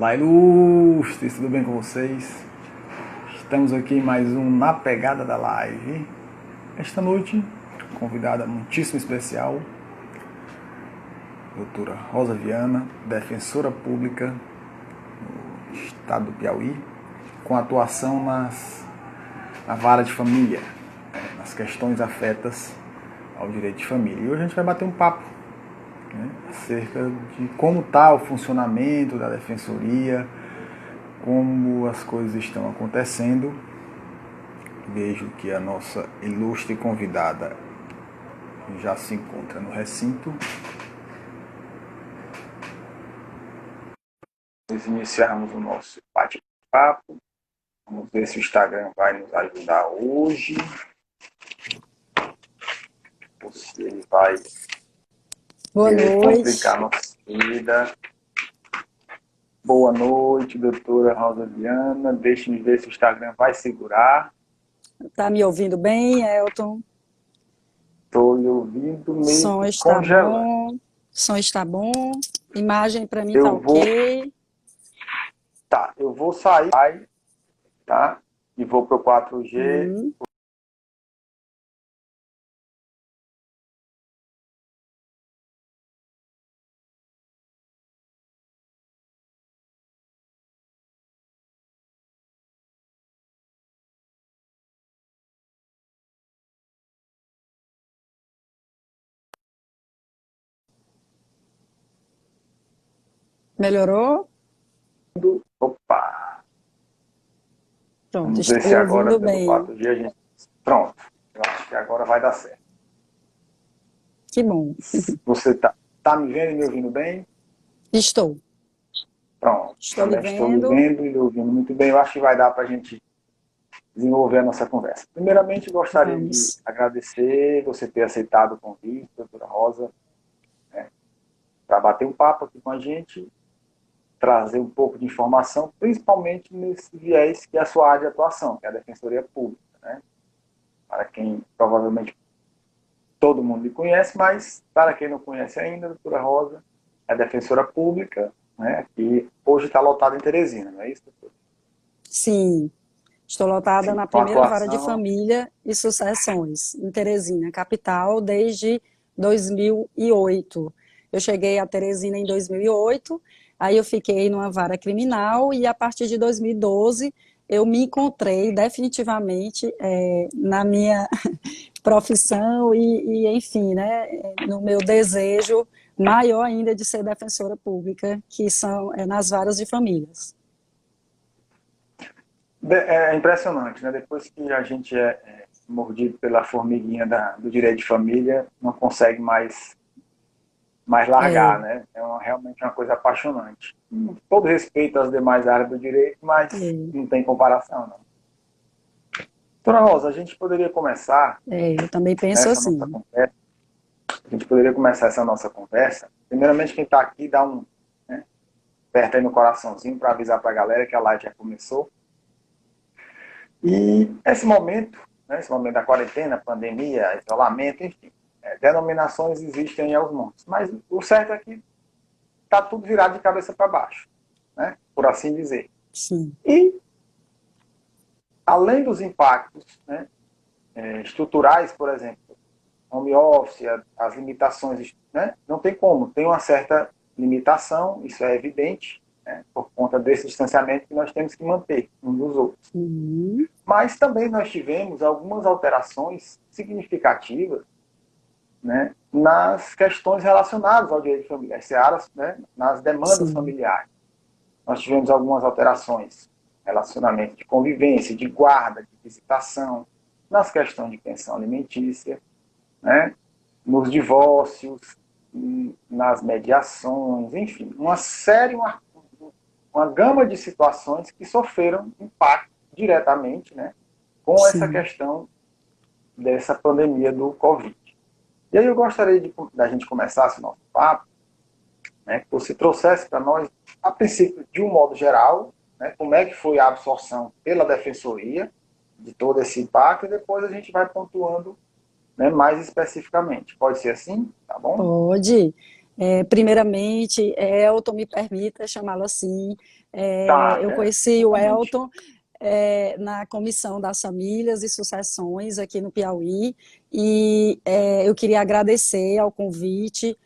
Olá, ilustres, tudo bem com vocês? Estamos aqui em mais um Na Pegada da Live. Esta noite, convidada muitíssimo especial, doutora Rosa Viana, defensora pública no estado do Piauí, com atuação na vara de família, nas questões afetas ao direito de família. E hoje a gente vai bater um papo acerca de como está o funcionamento da defensoria, como as coisas estão acontecendo. Vejo que a nossa ilustre convidada já se encontra no recinto. Nós iniciarmos o nosso bate-papo. Vamos ver se o Instagram vai nos ajudar hoje. Se ele vai complicar a nossa vida. Boa noite, doutora Rosa Viana. Deixe-me ver se o Instagram vai segurar. Tá me ouvindo bem, Elton? Estou lhe ouvindo meio som está congelando. bom, som está bom, imagem para mim tá ok. Tá, eu vou sair, tá? E vou pro 4G. Melhorou? Opa! Pronto, vamos ver estou se agora ouvindo pelo bem. 4G a gente... Pronto, eu acho que agora vai dar certo. Que bom. Você tá me vendo e me ouvindo bem? Estou. Pronto, Estou também lhe estou lhe vendo. vendo e lhe ouvindo muito bem. Eu acho que vai dar para a gente desenvolver a nossa conversa. Primeiramente, gostaria de agradecer você ter aceitado o convite, doutora Rosa, para bater um papo aqui com a gente, trazer um pouco de informação, principalmente nesse viés que é a sua área de atuação, que é a Defensoria Pública, né? Para quem provavelmente todo mundo lhe conhece, mas para quem não conhece ainda, a doutora Rosa é defensora pública, né? Que hoje está lotada em Teresina, não é isso, doutora? Sim, estou lotada Sim, na com primeira vara de atuação... família e sucessões, em Teresina, capital, desde 2008. Eu cheguei a Teresina em 2008, aí eu fiquei numa vara criminal e a partir de 2012 eu me encontrei definitivamente na minha profissão enfim, né, no meu desejo maior ainda de ser defensora pública, que são nas varas de famílias. É impressionante, né? Depois que a gente é mordido pela formiguinha do direito de família, não consegue mais largar, né? Realmente uma coisa apaixonante. Todo respeito às demais áreas do direito, mas não tem comparação, não. Doutora Rosa, a gente poderia começar... eu também penso assim. A gente poderia começar essa nossa conversa. Primeiramente, quem está aqui, dá aperta aí no coraçãozinho para avisar para a galera que a live já começou. E esse momento da quarentena, pandemia, isolamento, enfim, denominações existem aos montes. Mas o certo é que está tudo virado de cabeça para baixo, né? Por assim dizer. Sim. E, além dos impactos, né, estruturais, por exemplo, home office, as limitações, né, não tem como, tem uma certa limitação, isso é evidente, né, por conta desse distanciamento que nós temos que manter uns dos outros. Mas também nós tivemos algumas alterações significativas, né, nas questões relacionadas ao direito de família, as searas, né, nas demandas familiares. Nós tivemos algumas alterações, relacionamento de convivência, de guarda, de visitação, nas questões de pensão alimentícia, né, nos divórcios, nas mediações, enfim, uma série, uma gama de situações que sofreram impacto diretamente, né, com essa questão dessa pandemia do Covid. E aí eu gostaria da gente começar esse nosso papo, né, que você trouxesse para nós, a princípio, de um modo geral, né, como é que foi a absorção pela Defensoria de todo esse impacto, e depois a gente vai pontuando, né, mais especificamente. Pode ser assim? Tá bom? Pode. Primeiramente, Elton, me permita chamá-lo assim. Tá, Eu né? conheci o Totalmente. Elton na Comissão das Famílias e Sucessões aqui no Piauí, e eu queria agradecer ao convite.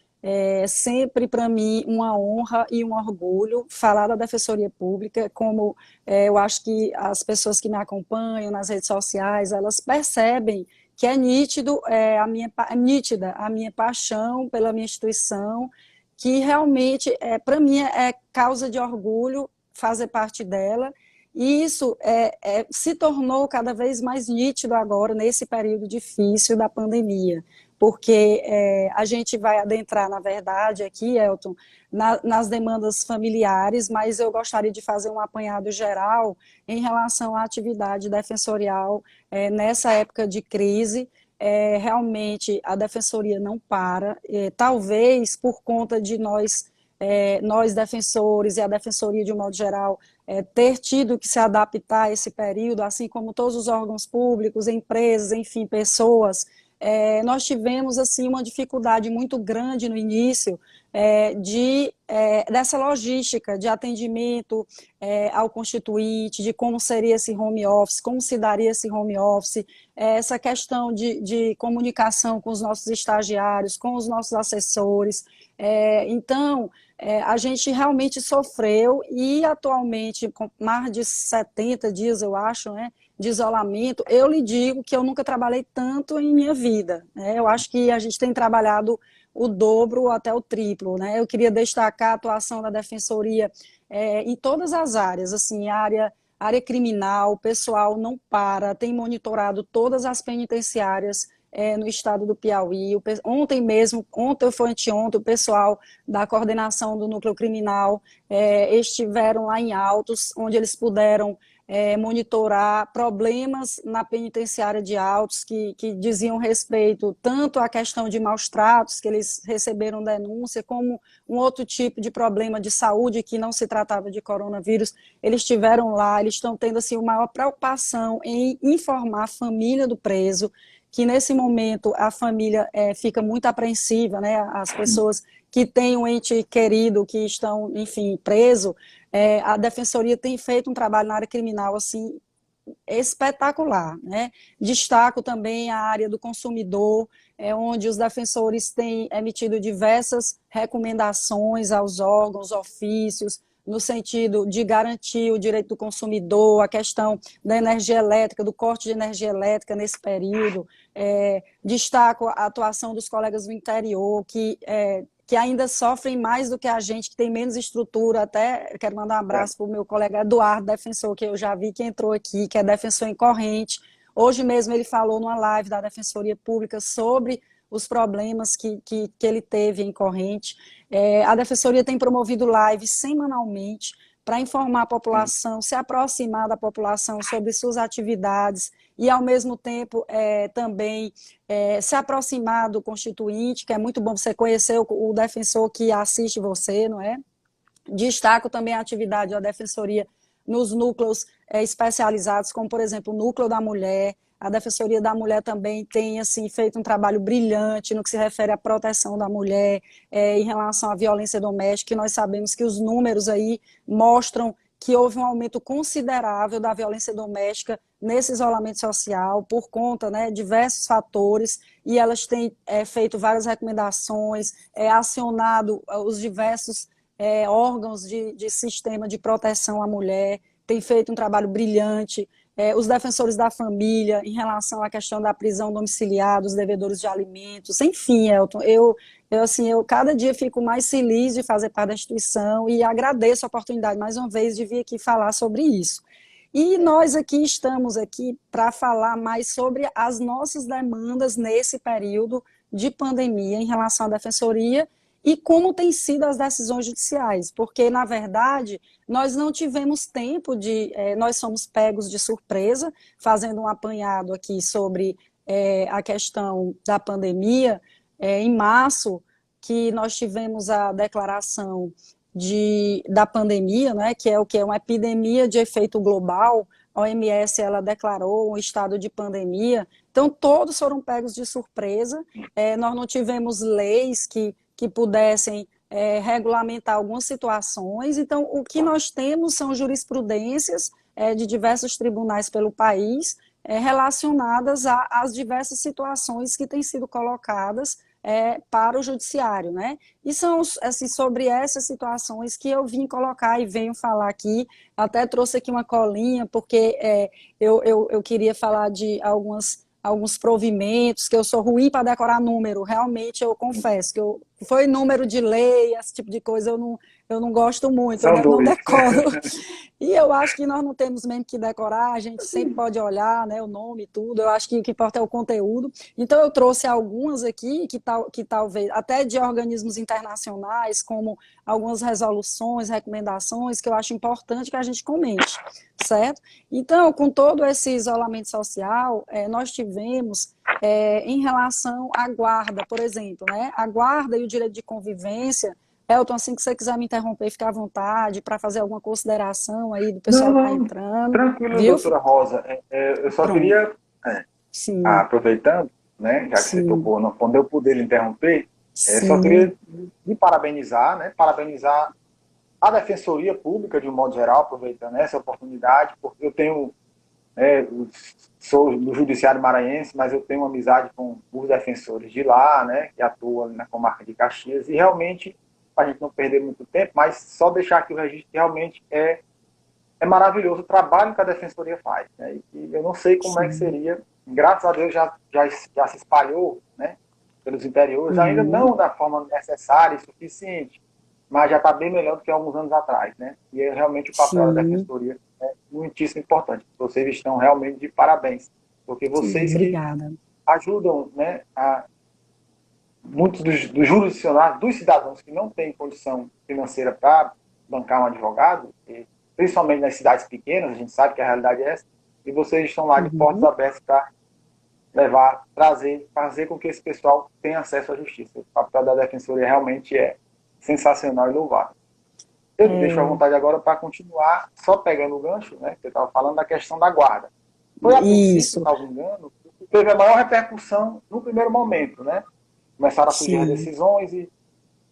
Sempre para mim uma honra e um orgulho falar da Defensoria Pública, como eu acho que as pessoas que me acompanham nas redes sociais, elas percebem que é nítido, é nítida a minha paixão pela minha instituição, que realmente, para mim, é causa de orgulho fazer parte dela, e isso se tornou cada vez mais nítido agora, nesse período difícil da pandemia, porque a gente vai adentrar, na verdade, aqui, Elton, nas demandas familiares, mas eu gostaria de fazer um apanhado geral em relação à atividade defensorial nessa época de crise. Realmente a defensoria não para, talvez por conta de nós defensores e a defensoria de um modo geral ter tido que se adaptar a esse período, assim como todos os órgãos públicos, empresas, enfim, pessoas. Nós tivemos assim uma dificuldade muito grande no início dessa logística de atendimento ao constituinte, de como seria esse home office, como se daria esse home office, essa questão de comunicação com os nossos estagiários, com os nossos assessores. Então, a gente realmente sofreu e atualmente, com mais de 70 dias, eu acho, né, de isolamento, eu lhe digo que eu nunca trabalhei tanto em minha vida, né? Eu acho que a gente tem trabalhado o dobro ou até o triplo, né? Eu queria destacar a atuação da Defensoria em todas as áreas, assim, área criminal, o pessoal não para, tem monitorado todas as penitenciárias no estado do Piauí. Ontem mesmo, ontem ou foi anteontem, o pessoal da coordenação do núcleo criminal estiveram lá em Altos, onde eles puderam monitorar problemas na penitenciária de Altos que diziam respeito tanto à questão de maus tratos, que eles receberam denúncia, como um outro tipo de problema de saúde que não se tratava de coronavírus. Eles estiveram lá, eles estão tendo assim, uma maior preocupação em informar a família do preso, que nesse momento a família fica muito apreensiva, né? As pessoas que têm um ente querido que estão, enfim, preso, a Defensoria tem feito um trabalho na área criminal assim espetacular, né? Destaco também a área do consumidor, onde os defensores têm emitido diversas recomendações aos órgãos, ofícios, no sentido de garantir o direito do consumidor, a questão da energia elétrica, do corte de energia elétrica nesse período. Destaco a atuação dos colegas do interior, que ainda sofrem mais do que a gente, que tem menos estrutura. Até quero mandar um É. abraço para o meu colega Eduardo, defensor, que eu já vi que entrou aqui, que é defensor em corrente. Hoje mesmo ele falou numa live da Defensoria Pública sobre os problemas que ele teve em corrente. A Defensoria tem promovido lives semanalmente para informar a população, se aproximar da população sobre suas atividades e, ao mesmo tempo, também se aproximar do constituinte, que é muito bom você conhecer o defensor que assiste você, não é? Destaco também a atividade da Defensoria nos núcleos especializados, como, por exemplo, o Núcleo da Mulher. A Defensoria da Mulher também tem assim, feito um trabalho brilhante no que se refere à proteção da mulher em relação à violência doméstica, e nós sabemos que os números aí mostram que houve um aumento considerável da violência doméstica nesse isolamento social, por conta, né, de diversos fatores, e elas têm feito várias recomendações, acionado os diversos órgãos de sistema de proteção à mulher, tem feito um trabalho brilhante. Os defensores da família, em relação à questão da prisão domiciliar, dos devedores de alimentos, enfim, Elton, eu cada dia fico mais feliz de fazer parte da instituição e agradeço a oportunidade, mais uma vez, de vir aqui falar sobre isso. E nós aqui estamos aqui para falar mais sobre as nossas demandas nesse período de pandemia em relação à defensoria e como têm sido as decisões judiciais, porque, na verdade, nós não tivemos tempo nós fomos pegos de surpresa, fazendo um apanhado aqui sobre a questão da pandemia, em março, que nós tivemos a declaração da pandemia, né, que é o que é uma epidemia de efeito global. A OMS ela declarou um estado de pandemia, então todos foram pegos de surpresa. Nós não tivemos leis que que pudessem regulamentar algumas situações. Então, o que nós temos são jurisprudências de diversos tribunais pelo país relacionadas às diversas situações que têm sido colocadas para o judiciário, né? E são assim, sobre essas situações que eu vim colocar e venho falar aqui, até trouxe aqui uma colinha, porque eu queria falar de alguns provimentos, que eu sou ruim para decorar número, realmente eu confesso, foi número de lei, esse tipo de coisa eu não gosto muito, São eu não dois. decoro. E eu acho que nós não temos mesmo que decorar, a gente sempre pode olhar, né, o nome e tudo, eu acho que o que importa é o conteúdo. Então eu trouxe algumas aqui, que talvez, até de organismos internacionais, como algumas resoluções, recomendações, que eu acho importante que a gente comente, certo? Então, com todo esse isolamento social, nós tivemos, em relação à guarda, por exemplo, né, a guarda e o direito de convivência. Elton, assim que você quiser me interromper, fica à vontade para fazer alguma consideração aí do Não, pessoal que está não, entrando, tranquilo, viu? doutora Rosa. Eu só Pronto. queria, Sim, aproveitando, né, já que você sim, tocou, quando eu puder lhe interromper, só sim. queria lhe parabenizar, né, parabenizar a Defensoria Pública, de um modo geral, aproveitando essa oportunidade, porque eu tenho, sou do Judiciário Maranhense, mas eu tenho uma amizade com os defensores de lá, né, que atuam na comarca de Caxias, e realmente, para a gente não perder muito tempo, mas só deixar aqui o registro que realmente é maravilhoso o trabalho que a Defensoria faz, né, e eu não sei como é que Sim. seria, graças a Deus já se espalhou, né, pelos interiores, ainda Uhum. não da forma necessária e suficiente, mas já está bem melhor do que há alguns anos atrás, né? E realmente o papel da Sim, Defensoria é muitíssimo importante. Vocês estão realmente de parabéns, porque sim, vocês que obrigada. ajudam, né, muitos dos jurisdicionários, dos cidadãos que não têm condição financeira para bancar um advogado, principalmente nas cidades pequenas, a gente sabe que a realidade é essa, e vocês estão lá de portas Uhum. abertas para levar, trazer, fazer com que esse pessoal tenha acesso à justiça. O papel da Defensoria realmente é sensacional e louvável. Eu deixo à É, vontade agora para continuar, só pegando o gancho, né, que você estava falando da questão da guarda. Foi a princípio, isso, salvo engano, que teve a maior repercussão no primeiro momento, né? Começaram a surgir as sim, decisões e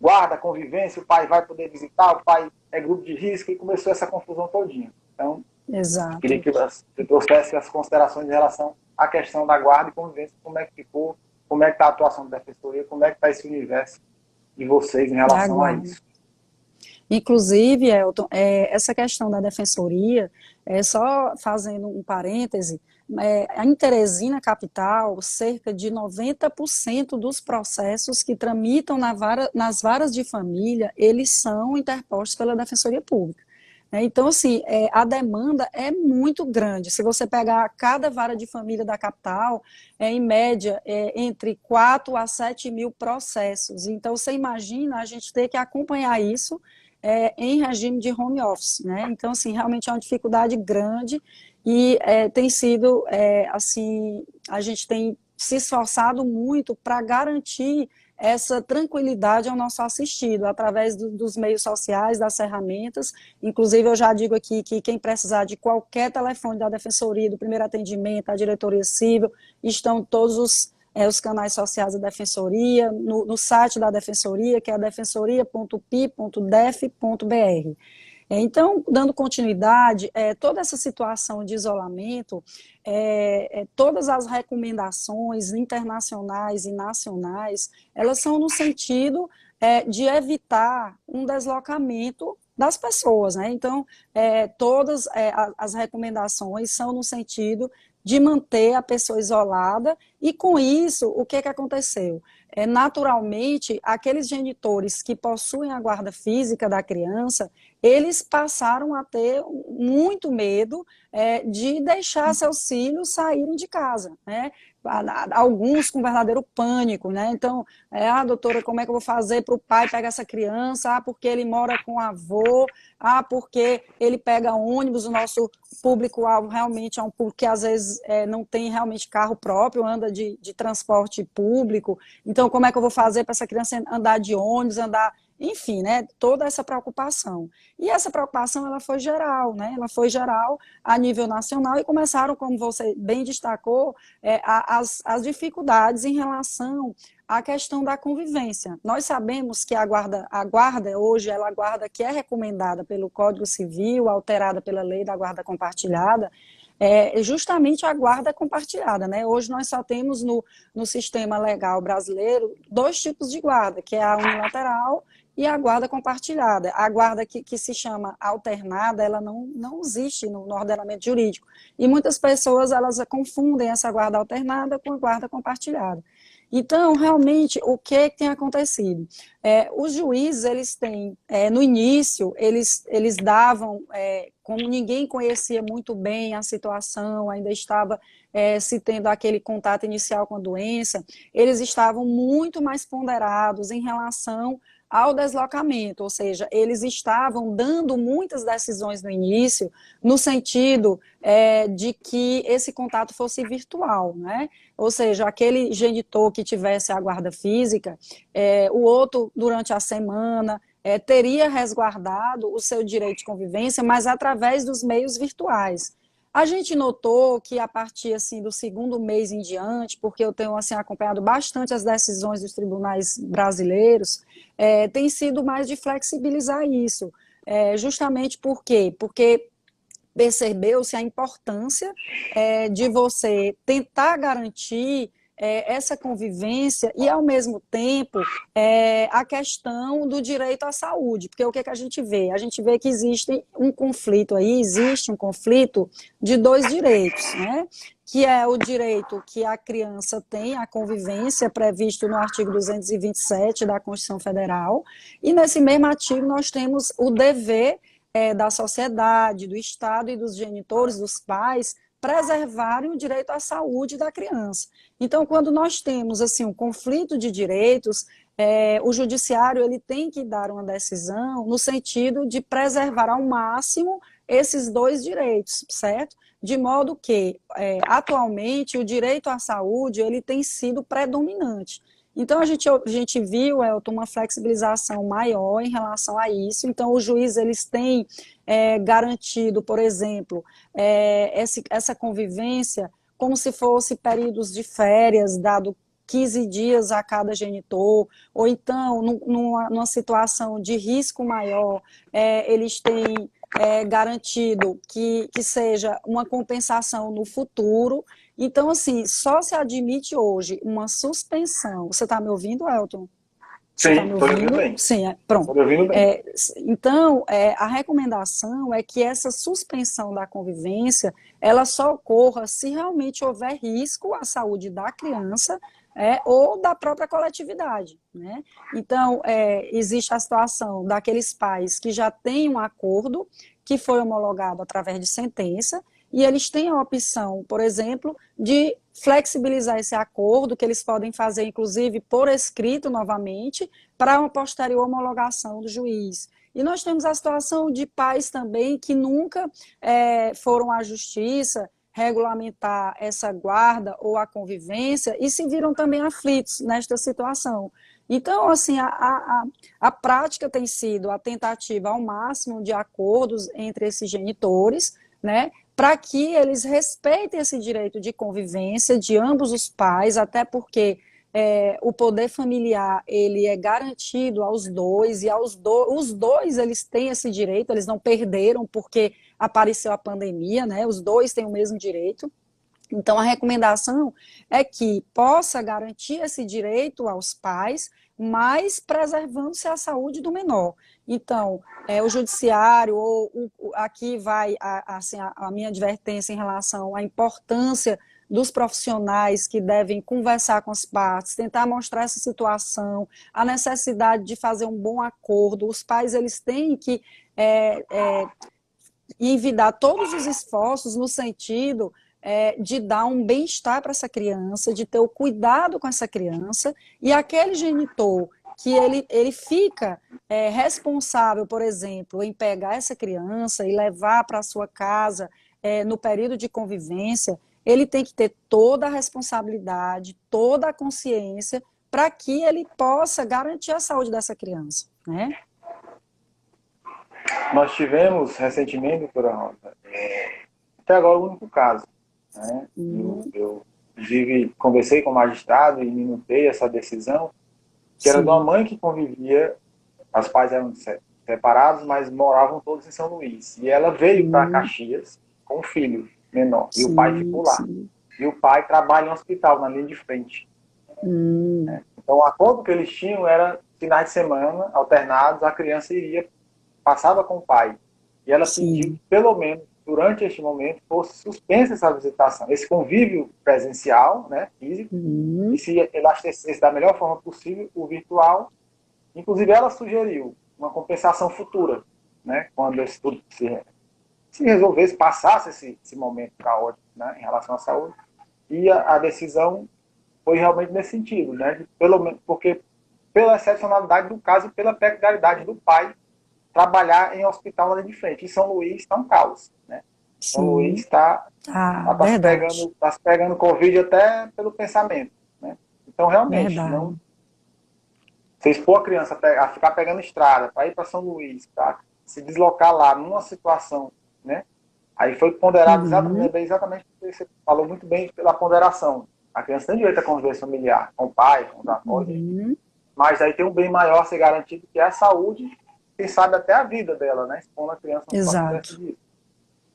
guarda, convivência, o pai vai poder visitar, o pai é grupo de risco, e começou essa confusão todinha. Então, queria exato. que você trouxesse as considerações em relação à questão da guarda e convivência, como é que ficou, como é que está a atuação da Defensoria, como é que está esse universo de vocês em Da relação a guarda. isso. Inclusive, Elton, essa questão da defensoria, só fazendo um parêntese, em Teresina capital, cerca de 90% dos processos que tramitam nas varas de família, eles são interpostos pela Defensoria Pública. Então, assim, a demanda é muito grande. Se você pegar cada vara de família da capital, em média, entre 4 a 7 mil processos. Então, você imagina a gente ter que acompanhar isso em regime de home office, né? Então, assim, realmente é uma dificuldade grande e tem sido, assim, a gente tem se esforçado muito para garantir essa tranquilidade ao nosso assistido, através dos meios sociais, das ferramentas. Inclusive, eu já digo aqui que quem precisar de qualquer telefone da Defensoria, do primeiro atendimento, da Diretoria Civil, estão todos os canais sociais da Defensoria, no site da Defensoria, que é defensoria.pi.def.br. Então, dando continuidade, toda essa situação de isolamento, todas as recomendações internacionais e nacionais, elas são no sentido de evitar um deslocamento das pessoas, né? Então, todas as recomendações são no sentido de manter a pessoa isolada, e com isso, o que aconteceu? Naturalmente, aqueles genitores que possuem a guarda física da criança, eles passaram a ter muito medo de deixar seus filhos saírem de casa, né? Alguns com verdadeiro pânico, né? Então, doutora, como é que eu vou fazer para o pai pegar essa criança? Porque ele mora com o avô, porque ele pega ônibus, o nosso público-alvo realmente é um público que às vezes não tem realmente carro próprio, anda de transporte público, então como é que eu vou fazer para essa criança andar de ônibus, andar enfim, né, toda essa preocupação. E essa preocupação ela foi geral, né, ela foi geral a nível nacional e começaram, como você bem destacou, as dificuldades em relação à questão da convivência. Nós sabemos que a guarda hoje, ela é a guarda que é recomendada pelo Código Civil, alterada pela Lei da Guarda Compartilhada, justamente a guarda compartilhada, né? Hoje nós só temos no sistema legal brasileiro 2 tipos de guarda, que é a unilateral e a guarda compartilhada. A guarda que se chama alternada, ela não existe no ordenamento jurídico. E muitas pessoas, elas confundem essa guarda alternada com a guarda compartilhada. Então, realmente, o que tem acontecido? Os juízes, eles têm, no início, eles davam, como ninguém conhecia muito bem a situação, ainda estava se tendo aquele contato inicial com a doença, eles estavam muito mais ponderados em relação ao deslocamento, ou seja, eles estavam dando muitas decisões no início, no sentido de que esse contato fosse virtual, né? Ou seja, aquele genitor que tivesse a guarda física, o outro, durante a semana, teria resguardado o seu direito de convivência, mas através dos meios virtuais. A gente notou que a partir assim, do segundo mês em diante, porque eu tenho assim, acompanhado bastante as decisões dos tribunais brasileiros, tem sido mais de flexibilizar isso. Justamente por quê? Porque percebeu-se a importância de você tentar garantir essa convivência e, ao mesmo tempo, a questão do direito à saúde, porque o que a gente vê? A gente vê que existe um conflito de 2 direitos, né? Que é o direito que a criança tem à convivência, previsto no artigo 227 da Constituição Federal, e nesse mesmo artigo nós temos o dever da sociedade, do Estado e dos genitores, dos pais, preservarem o direito à saúde da criança. Então, quando nós temos assim um conflito de direitos, o judiciário ele tem que dar uma decisão no sentido de preservar ao máximo esses 2 direitos, certo? De modo que, atualmente, o direito à saúde ele tem sido predominante. Então, a gente viu, Elton, uma flexibilização maior em relação a isso. Então, os juízes eles têm garantido, por exemplo, essa convivência como se fosse períodos de férias, dado 15 dias a cada genitor, ou então, numa situação de risco maior, eles têm garantido que seja uma compensação no futuro. Então, assim, só se admite hoje uma suspensão. Você está me ouvindo, Elton? Você está Sim, me estou ouvindo ouvindo? bem. Sim, pronto. Estou ouvindo bem. Então, a recomendação é que essa suspensão da convivência, ela só ocorra se realmente houver risco à saúde da criança ou da própria coletividade, né? Então, existe a situação daqueles pais que já têm um acordo que foi homologado através de sentença, e eles têm a opção, por exemplo, de flexibilizar esse acordo, que eles podem fazer, inclusive, por escrito novamente, para uma posterior homologação do juiz. E nós temos a situação de pais também que nunca foram à justiça regulamentar essa guarda ou a convivência e se viram também aflitos nesta situação. Então, assim, a prática tem sido a tentativa ao máximo de acordos entre esses genitores, né, para que eles respeitem esse direito de convivência de ambos os pais, até porque o poder familiar ele é garantido aos dois, e os dois eles têm esse direito, eles não perderam porque apareceu a pandemia, né? Os dois têm o mesmo direito. Então, a recomendação é que possa garantir esse direito aos pais, mas preservando-se a saúde do menor. Então, o judiciário, aqui vai assim, a minha advertência em relação à importância dos profissionais que devem conversar com as partes, tentar mostrar essa situação, a necessidade de fazer um bom acordo. Os pais eles têm que envidar todos os esforços no sentido de dar um bem-estar para essa criança, de ter o cuidado com essa criança, e aquele genitor que ele fica responsável, por exemplo, em pegar essa criança e levar para a sua casa no período de convivência, ele tem que ter toda a responsabilidade, toda a consciência, para que ele possa garantir a saúde dessa criança. né? Nós tivemos recentemente, doutora Rosa, até agora o único caso, né? Eu, inclusive, conversei com o magistrado e minutei essa decisão, que era de uma Sim, mãe que convivia, os pais eram separados, mas moravam todos em São Luís. E ela veio para hum, Caxias com um filho menor, e o pai sim, ficou lá. sim. E o pai trabalha em um hospital, na linha de frente. Hum, Então, o acordo que eles tinham era finais de semana, alternados, a criança iria, passava com o pai. E ela pediu sim. que, pelo menos, durante este momento, fosse suspensa essa visitação, esse convívio presencial, né, físico, e Hum, se elastecesse da melhor forma possível o virtual. Inclusive, ela sugeriu uma compensação futura, né, quando esse tudo se resolvesse, passasse esse momento caótico, né, em relação à saúde. E a decisão foi realmente nesse sentido, né, de, pelo menos, porque pela excepcionalidade do caso e pela peculiaridade do pai trabalhar em hospital ali de frente. Em São Luís está um caos, né? São Luís sim. está Ah, se verdade, pegando, tá se pegando Covid até pelo pensamento, né? Então, realmente, não verdade. você expor a criança a ficar pegando estrada para ir para São Luís, para se deslocar lá numa situação, né? Aí foi ponderado Uhum, exatamente o que você falou muito bem pela ponderação. A criança tem direito à convivência familiar, com o pai, com os avós, enfim. uhum, Mas aí tem um bem maior a ser garantido, que é a saúde, quem sabe até a vida dela, né? Expondo a criança a uma situação dessa exato, de.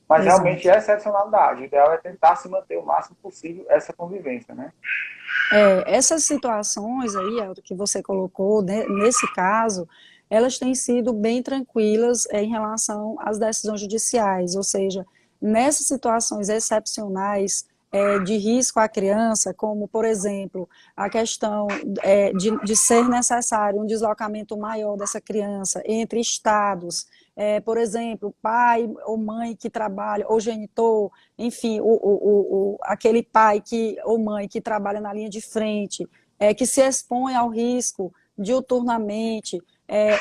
Mas realmente exato. é excepcionalidade. O ideal é tentar se manter o máximo possível essa convivência, né? Essas situações aí, Elton, que você colocou, né, nesse caso, elas têm sido bem tranquilas em relação às decisões judiciais, ou seja, nessas situações excepcionais de risco à criança, como, por exemplo, a questão de ser necessário um deslocamento maior dessa criança entre estados, por exemplo, pai ou mãe que trabalha, ou genitor, enfim, aquele pai que, ou mãe que trabalha na linha de frente, que se expõe ao risco diuturnamente,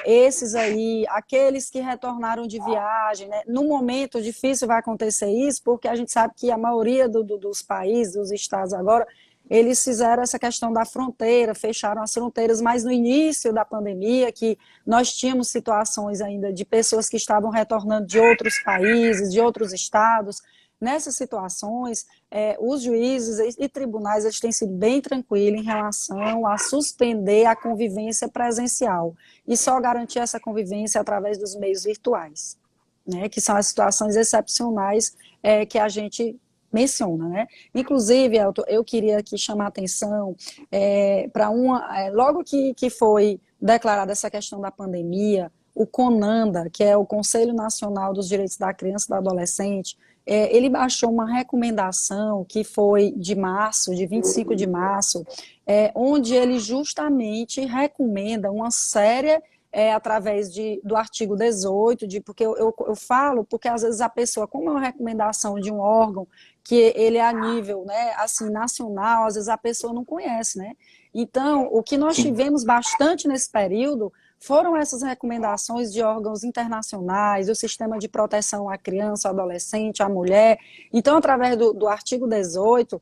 esses aí, aqueles que retornaram de viagem, né? No momento difícil vai acontecer isso, porque a gente sabe que a maioria dos países, dos estados agora, eles fizeram essa questão da fronteira, fecharam as fronteiras, mas no início da pandemia, que nós tínhamos situações ainda de pessoas que estavam retornando de outros países, de outros estados. Nessas situações, os juízes e tribunais eles têm sido bem tranquilos em relação a suspender a convivência presencial e só garantir essa convivência através dos meios virtuais, né, que são as situações excepcionais que a gente menciona, né? Inclusive, Elton, eu queria aqui chamar a atenção para logo que foi declarada essa questão da pandemia, o CONANDA, que é o Conselho Nacional dos Direitos da Criança e do Adolescente, ele baixou uma recomendação que foi de março, de 25 de março, onde ele justamente recomenda uma série através do artigo 18, porque eu falo, porque às vezes a pessoa, como é uma recomendação de um órgão que ele é a nível, né, assim, nacional, às vezes a pessoa não conhece, né? Então, o que nós Sim. tivemos bastante nesse período foram essas recomendações de órgãos internacionais, do sistema de proteção à criança, ao adolescente, à mulher. Então, através do artigo 18,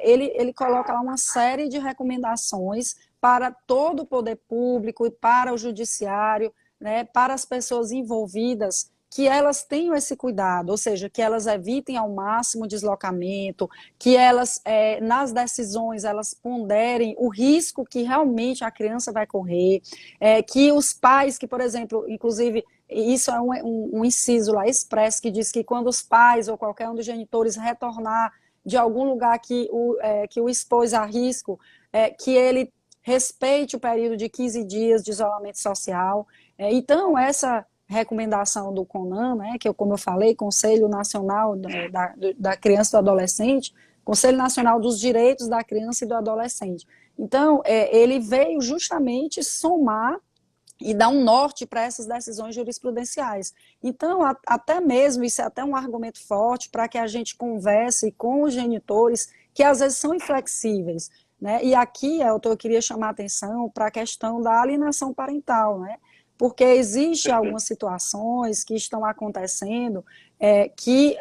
ele coloca lá uma série de recomendações para todo o poder público e para o judiciário, né, para as pessoas envolvidas, que elas tenham esse cuidado, ou seja, que elas evitem ao máximo o deslocamento, que elas, nas decisões, elas ponderem o risco que realmente a criança vai correr, que os pais, que, por exemplo, inclusive, isso é um inciso lá expresso, que diz que quando os pais ou qualquer um dos genitores retornar de algum lugar que o expôs a risco, que ele respeite o período de 15 dias de isolamento social. Então, essa recomendação do CONAN, né, que, como eu falei, Conselho Nacional da Criança e do Adolescente, Conselho Nacional dos Direitos da Criança e do Adolescente. Então, ele veio justamente somar e dar um norte para essas decisões jurisprudenciais. Então, até mesmo, isso é até um argumento forte para que a gente converse com os genitores, que às vezes são inflexíveis, né? E aqui, Elton, eu queria chamar a atenção para a questão da alienação parental, né? Porque existe algumas situações que estão acontecendo que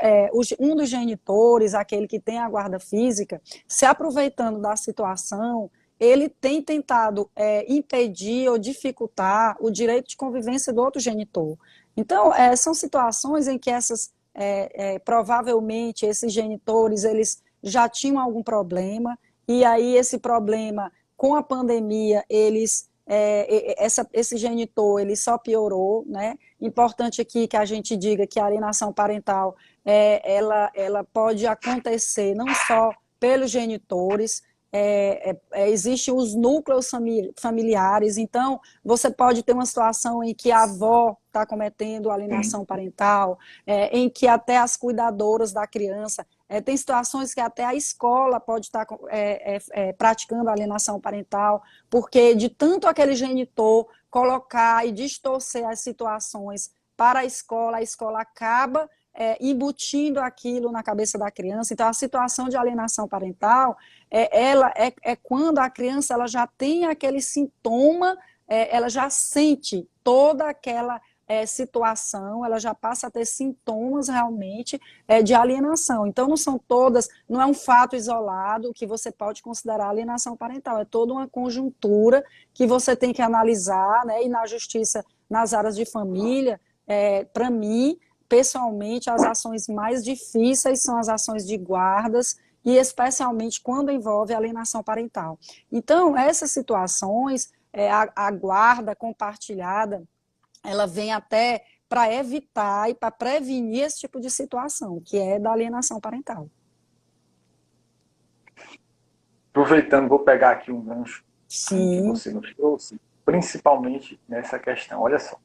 um dos genitores, aquele que tem a guarda física, se aproveitando da situação ele tem tentado impedir ou dificultar o direito de convivência do outro genitor. Então, são situações em que provavelmente esses genitores eles já tinham algum problema, e aí esse problema, com a pandemia, esse genitor ele só piorou, né? Importante aqui que a gente diga que a alienação parental ela pode acontecer não só pelos genitores, existem os núcleos familiares, então você pode ter uma situação em que a avó está cometendo alienação parental, em que até as cuidadoras da criança, tem situações que até a escola pode estar praticando alienação parental, porque de tanto aquele genitor colocar e distorcer as situações para a escola acaba embutindo aquilo na cabeça da criança. Então, a situação de alienação parental, ela é quando a criança ela já tem aquele sintoma, ela já sente toda aquela situação, ela já passa a ter sintomas realmente de alienação. Então, não é um fato isolado que você pode considerar alienação parental, é toda uma conjuntura que você tem que analisar, né, e na justiça, nas áreas de família, para mim, pessoalmente, as ações mais difíceis são as ações de guardas, e especialmente quando envolve alienação parental. Então, essas situações, a guarda compartilhada, ela vem até para evitar e para prevenir esse tipo de situação, que é da alienação parental. Aproveitando, vou pegar aqui um gancho que Sim. você nos trouxe, principalmente nessa questão. Olha só,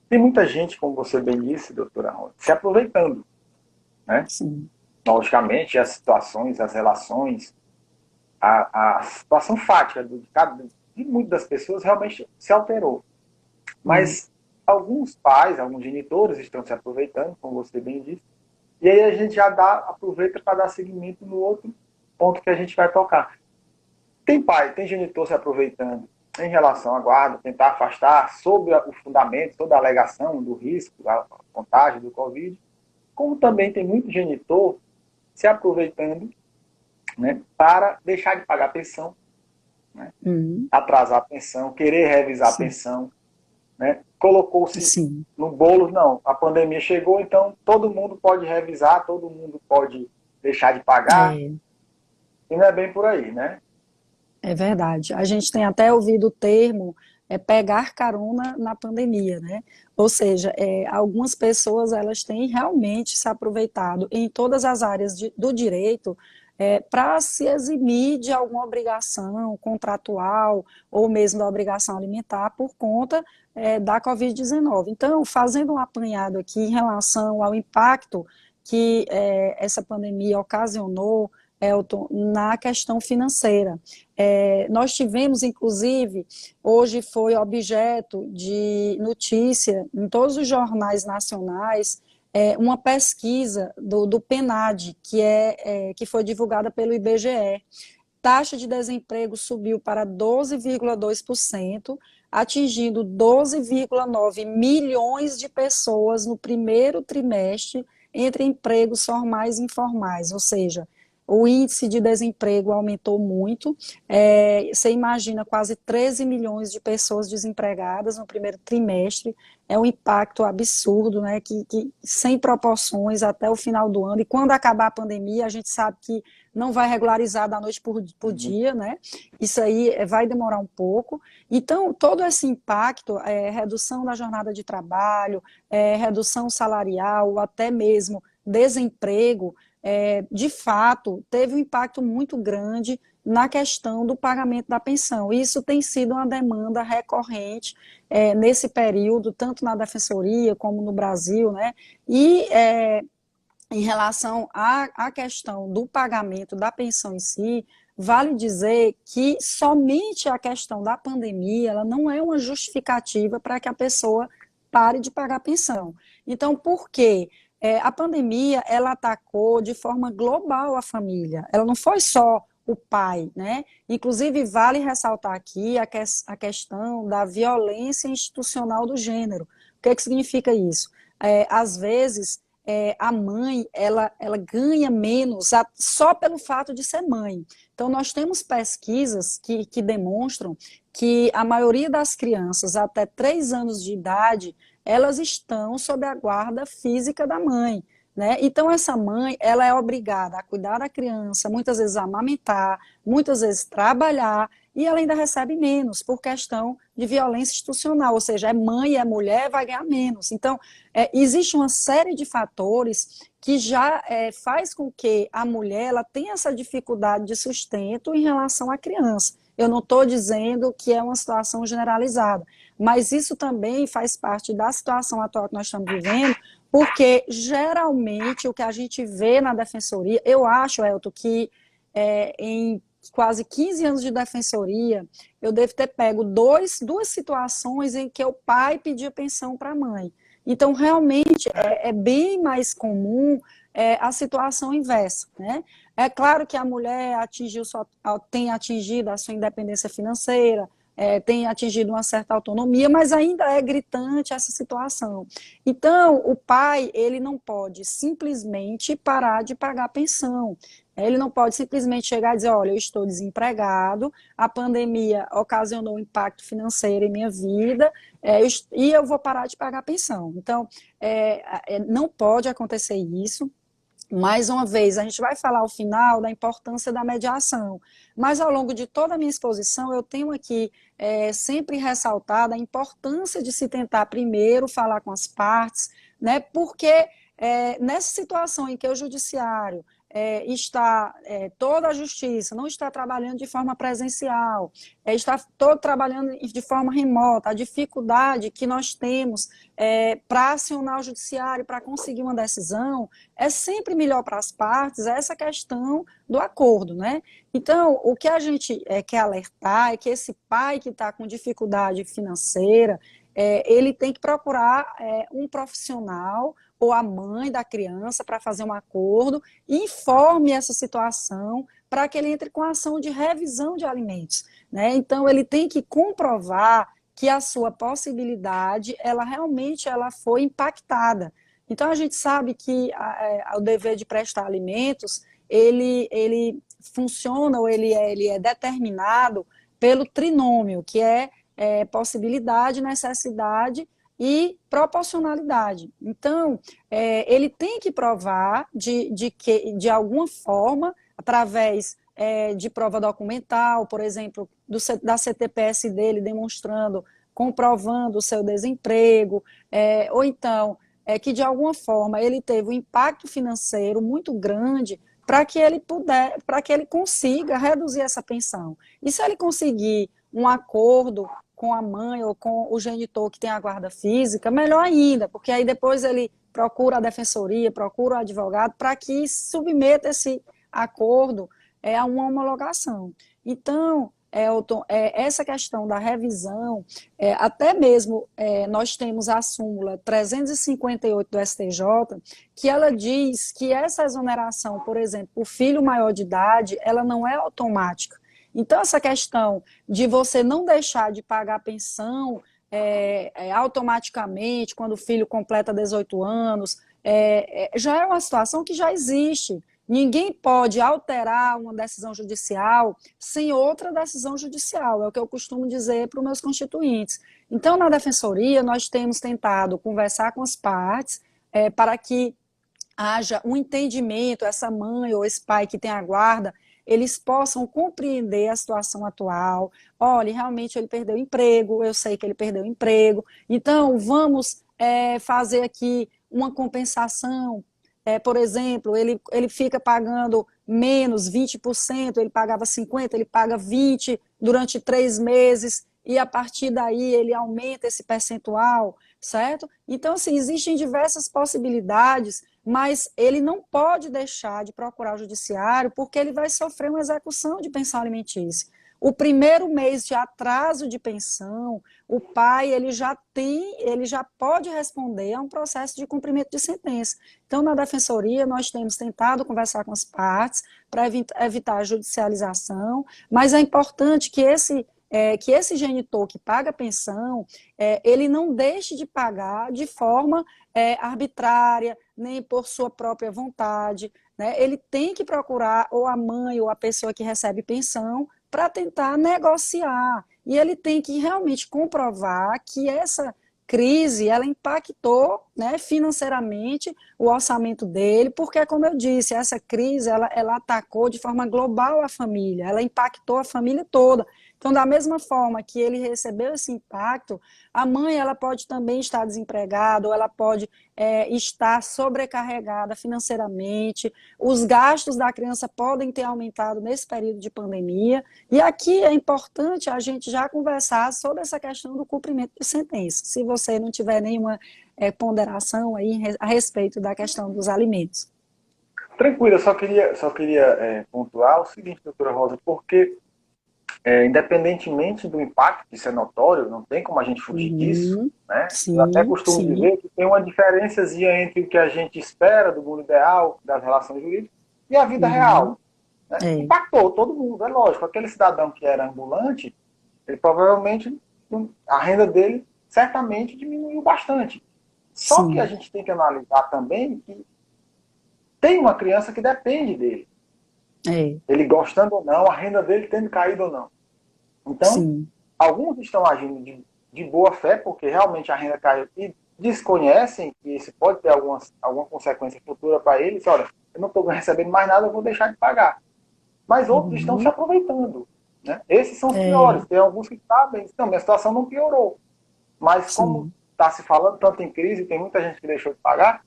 tem muita gente, como você bem disse, doutora Rony, se aproveitando, né? Sim. Logicamente, as situações, as relações, a situação fática de muitas das pessoas realmente se alterou. Mas alguns pais, alguns genitores estão se aproveitando, como você bem disse, e aí a gente já aproveita para dar seguimento no outro ponto que a gente vai tocar. Tem genitor se aproveitando em relação à guarda, tentar afastar sob o fundamento, toda a alegação do risco, da contágio do Covid, como também tem muito genitor se aproveitando, né, para deixar de pagar a pensão, né, atrasar a pensão, querer revisar a pensão, né, colocou-se no bolo, não, a pandemia chegou, então todo mundo pode revisar, todo mundo pode deixar de pagar, e não é bem por aí, né? É verdade. A gente tem até ouvido o termo pegar carona na pandemia, né? Ou seja, algumas pessoas elas têm realmente se aproveitado em todas as áreas do direito para se eximir de alguma obrigação contratual ou mesmo da obrigação alimentar por conta da Covid-19. Então, fazendo um apanhado aqui em relação ao impacto que essa pandemia ocasionou, Elton, na questão financeira. Nós tivemos, inclusive, hoje foi objeto de notícia em todos os jornais nacionais, uma pesquisa do PNAD, que foi divulgada pelo IBGE. Taxa de desemprego subiu para 12,2%, atingindo 12,9 milhões de pessoas no primeiro trimestre entre empregos formais e informais, ou seja, o índice de desemprego aumentou muito, você imagina quase 13 milhões de pessoas desempregadas no primeiro trimestre, é um impacto absurdo, né, que sem proporções até o final do ano, e quando acabar a pandemia, a gente sabe que não vai regularizar da noite por dia, né, isso aí vai demorar um pouco, então todo esse impacto, redução da jornada de trabalho, redução salarial, até mesmo desemprego, de fato, teve um impacto muito grande na questão do pagamento da pensão. Isso tem sido uma demanda recorrente nesse período, tanto na Defensoria como no Brasil, né? E em relação à questão do pagamento da pensão em si, vale dizer que somente a questão da pandemia, ela não é uma justificativa para que a pessoa pare de pagar a pensão. Então, por quê? A pandemia, ela atacou de forma global a família, ela não foi só o pai, né? Inclusive, vale ressaltar aqui a questão da violência institucional do gênero. O que significa isso? Às vezes, a mãe, ela ganha menos só pelo fato de ser mãe. Então, nós temos pesquisas que demonstram que a maioria das crianças até 3 anos de idade, elas estão sob a guarda física da mãe, né? Então, essa mãe, ela é obrigada a cuidar da criança, muitas vezes amamentar, muitas vezes trabalhar, e ela ainda recebe menos por questão de violência institucional, ou seja, é mãe, é mulher, vai ganhar menos. Então, existe uma série de fatores que já faz com que a mulher ela tenha essa dificuldade de sustento em relação à criança. Eu não estou dizendo que é uma situação generalizada, mas isso também faz parte da situação atual que nós estamos vivendo, porque geralmente o que a gente vê na defensoria, eu acho, Elton, que em quase 15 anos de defensoria, eu devo ter pego duas situações em que o pai pedia pensão para a mãe. Então, realmente, é bem mais comum a situação inversa, né? É claro que a mulher tem atingido a sua independência financeira, tem atingido uma certa autonomia, mas ainda é gritante essa situação. Então, o pai, ele não pode simplesmente parar de pagar pensão. Ele não pode simplesmente chegar e dizer, olha, eu estou desempregado, a pandemia ocasionou um impacto financeiro em minha vida, e eu vou parar de pagar pensão. Então, não pode acontecer isso. Mais uma vez, a gente vai falar ao final da importância da mediação, mas ao longo de toda a minha exposição, eu tenho aqui sempre ressaltado a importância de se tentar primeiro falar com as partes, né, porque nessa situação em que o judiciário toda a justiça não está trabalhando de forma presencial, está todo trabalhando de forma remota, a dificuldade que nós temos para acionar o judiciário, para conseguir uma decisão, é sempre melhor para as partes essa questão do acordo, né? Então, o que a gente quer alertar é que esse pai que está com dificuldade financeira, ele tem que procurar um profissional ou a mãe da criança para fazer um acordo e informe essa situação para que ele entre com a ação de revisão de alimentos, né? Então, ele tem que comprovar que a sua possibilidade, ela realmente foi impactada. Então, a gente sabe que o dever de prestar alimentos, ele funciona, ou ele é determinado pelo trinômio, que é possibilidade, necessidade e proporcionalidade. Então, ele tem que provar de alguma forma, através de prova documental, por exemplo, da CTPS dele demonstrando, comprovando o seu desemprego, ou então que de alguma forma ele teve um impacto financeiro muito grande para que ele consiga reduzir essa pensão. E se ele conseguir um acordo com a mãe ou com o genitor que tem a guarda física, melhor ainda, porque aí depois ele procura a defensoria, procura o advogado para que submeta esse acordo a uma homologação. Então, Elton, essa questão da revisão, até mesmo nós temos a súmula 358 do STJ, que ela diz que essa exoneração, por exemplo, o filho maior de idade, ela não é automática. Então, essa questão de você não deixar de pagar a pensão automaticamente quando o filho completa 18 anos, já é uma situação que já existe. Ninguém pode alterar uma decisão judicial sem outra decisão judicial, é o que eu costumo dizer para os meus constituintes. Então, na defensoria, nós temos tentado conversar com as partes para que haja um entendimento, essa mãe ou esse pai que tem a guarda, eles possam compreender a situação atual. Olha, realmente ele perdeu o emprego, eu sei que ele perdeu o emprego, então vamos fazer aqui uma compensação. Por exemplo, ele fica pagando menos 20%, ele pagava 50%, ele paga 20% durante 3 meses, e a partir daí ele aumenta esse percentual, certo? Então, assim, existem diversas possibilidades, mas ele não pode deixar de procurar o judiciário porque ele vai sofrer uma execução de pensão alimentícia. O primeiro mês de atraso de pensão, o pai ele já pode responder a um processo de cumprimento de sentença. Então, na defensoria, nós temos tentado conversar com as partes para evitar a judicialização, mas é importante que que esse genitor que paga a pensão, ele não deixe de pagar de forma arbitrária, nem por sua própria vontade, né? Ele tem que procurar ou a mãe ou a pessoa que recebe pensão para tentar negociar. E ele tem que realmente comprovar que essa crise, ela impactou, né, financeiramente o orçamento dele, porque, como eu disse, essa crise, ela atacou de forma global a família, ela impactou a família toda. Então, da mesma forma que ele recebeu esse impacto, a mãe, ela pode também estar desempregada, ou ela pode estar sobrecarregada financeiramente, os gastos da criança podem ter aumentado nesse período de pandemia, e aqui é importante a gente já conversar sobre essa questão do cumprimento de sentença, se você não tiver nenhuma ponderação aí a respeito da questão dos alimentos. Tranquilo, eu só queria pontuar o seguinte, doutora Rosa, porque independentemente do impacto, que isso é notório, não tem como a gente fugir disso, né? Eu até Sim, costumo sim. dizer que tem uma diferençazinha entre o que a gente espera do mundo ideal, das relações jurídicas, e a vida Uhum. real, né? É, Impactou todo mundo, é lógico. Aquele cidadão que era ambulante, ele provavelmente, a renda dele certamente diminuiu bastante. Só que a sim. gente tem que analisar também que tem uma criança que depende dele. É, Ele gostando ou não, a renda dele tendo caído ou não. Então, sim. alguns estão agindo de boa fé, porque realmente a renda caiu e desconhecem que isso pode ter alguma consequência futura para eles. Olha, eu não estou recebendo mais nada, eu vou deixar de pagar. Mas outros estão se Uhum. aproveitando. Né? Esses são os É, piores. Tem alguns que sabem, não, minha situação não piorou. Mas como sim. está se falando tanto em crise, tem muita gente que deixou de pagar,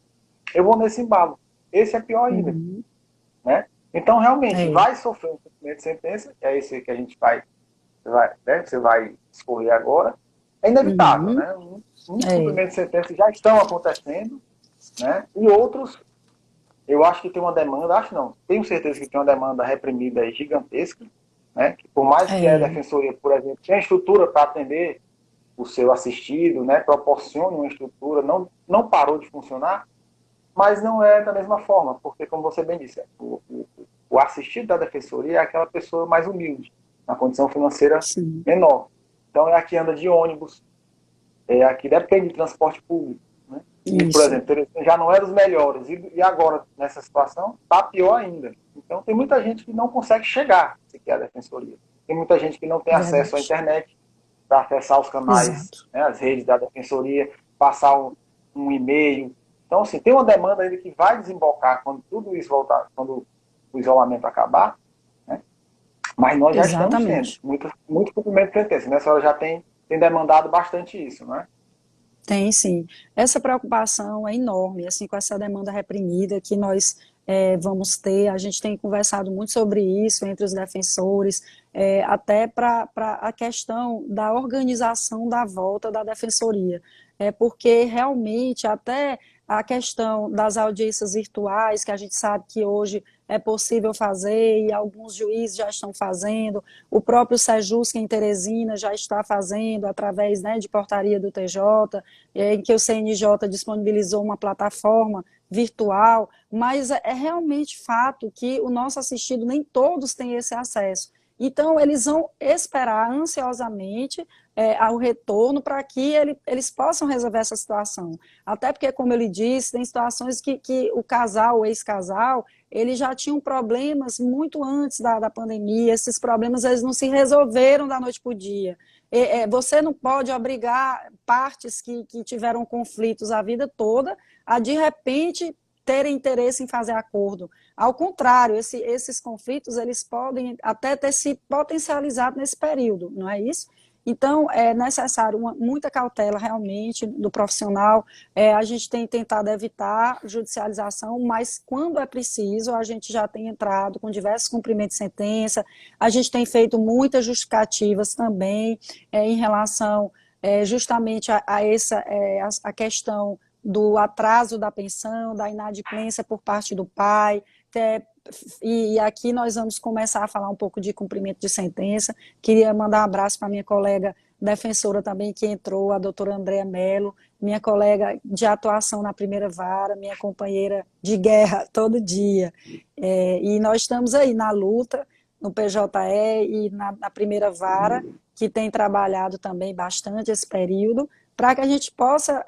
eu vou nesse embalo. Esse é pior ainda. Uhum. Né? Então, realmente, É, vai sofrer um cumprimento de sentença, que é esse que a gente você vai escorrer agora. É inevitável. uhum. Né? Muitos É, cumprimentos de sentença já estão acontecendo, né? E outros, eu acho que tem uma demanda, acho não, tenho certeza que tem uma demanda reprimida aí gigantesca, né? Que por mais que a é, defensoria, por exemplo, tenha estrutura para atender o seu assistido, né? Proporcione uma estrutura, não parou de funcionar, mas não é da mesma forma, porque, como você bem disse, o assistido da defensoria é aquela pessoa mais humilde, na condição financeira sim. menor. Então, é a que anda de ônibus, é a que depende de transporte público. Né? E, por Isso. exemplo, Teresina já não é dos melhores, e agora, nessa situação, está pior ainda. Então, tem muita gente que não consegue chegar sequer à defensoria. Tem muita gente que não tem acesso à Verdade. internet para acessar os canais, Exato. né, as redes da defensoria, passar um e-mail. Então, assim, tem uma demanda ainda que vai desembocar quando tudo isso voltar, quando o isolamento acabar, né? Mas nós já estamos tendo Exatamente. muito cumprimento de sentença. Né? A senhora já tem demandado bastante isso, né? Tem sim. Essa preocupação é enorme, assim, com essa demanda reprimida que nós vamos ter. A gente tem conversado muito sobre isso entre os defensores, até para a questão da organização da volta da defensoria. Porque realmente até a questão das audiências virtuais, que a gente sabe que hoje é possível fazer e alguns juízes já estão fazendo, o próprio Sejusc em Teresina já está fazendo através, né, de portaria do TJ, em que o CNJ disponibilizou uma plataforma virtual, mas é realmente fato que o nosso assistido nem todos têm esse acesso. Então, eles vão esperar ansiosamente ao retorno para que eles possam resolver essa situação. Até porque, como ele disse, tem situações que o casal, o ex-casal, eles já tinham problemas muito antes da pandemia, esses problemas eles não se resolveram da noite para o dia. Você não pode obrigar partes que tiveram conflitos a vida toda a, de repente, terem interesse em fazer acordo. Ao contrário, esses conflitos eles podem até ter se potencializado nesse período, não é isso? Então, é necessário muita cautela realmente do profissional. A gente tem tentado evitar judicialização, mas quando é preciso, a gente já tem entrado com diversos cumprimentos de sentença, a gente tem feito muitas justificativas também em relação justamente a essa a questão do atraso da pensão, da inadimplência por parte do pai, e aqui nós vamos começar a falar um pouco de cumprimento de sentença. Queria mandar um abraço para minha colega defensora também que entrou, a doutora Andréa Mello, minha colega de atuação na primeira vara, minha companheira de guerra todo dia. E nós estamos aí na luta, no PJE e na primeira vara, que tem trabalhado também bastante esse período, para que a gente possa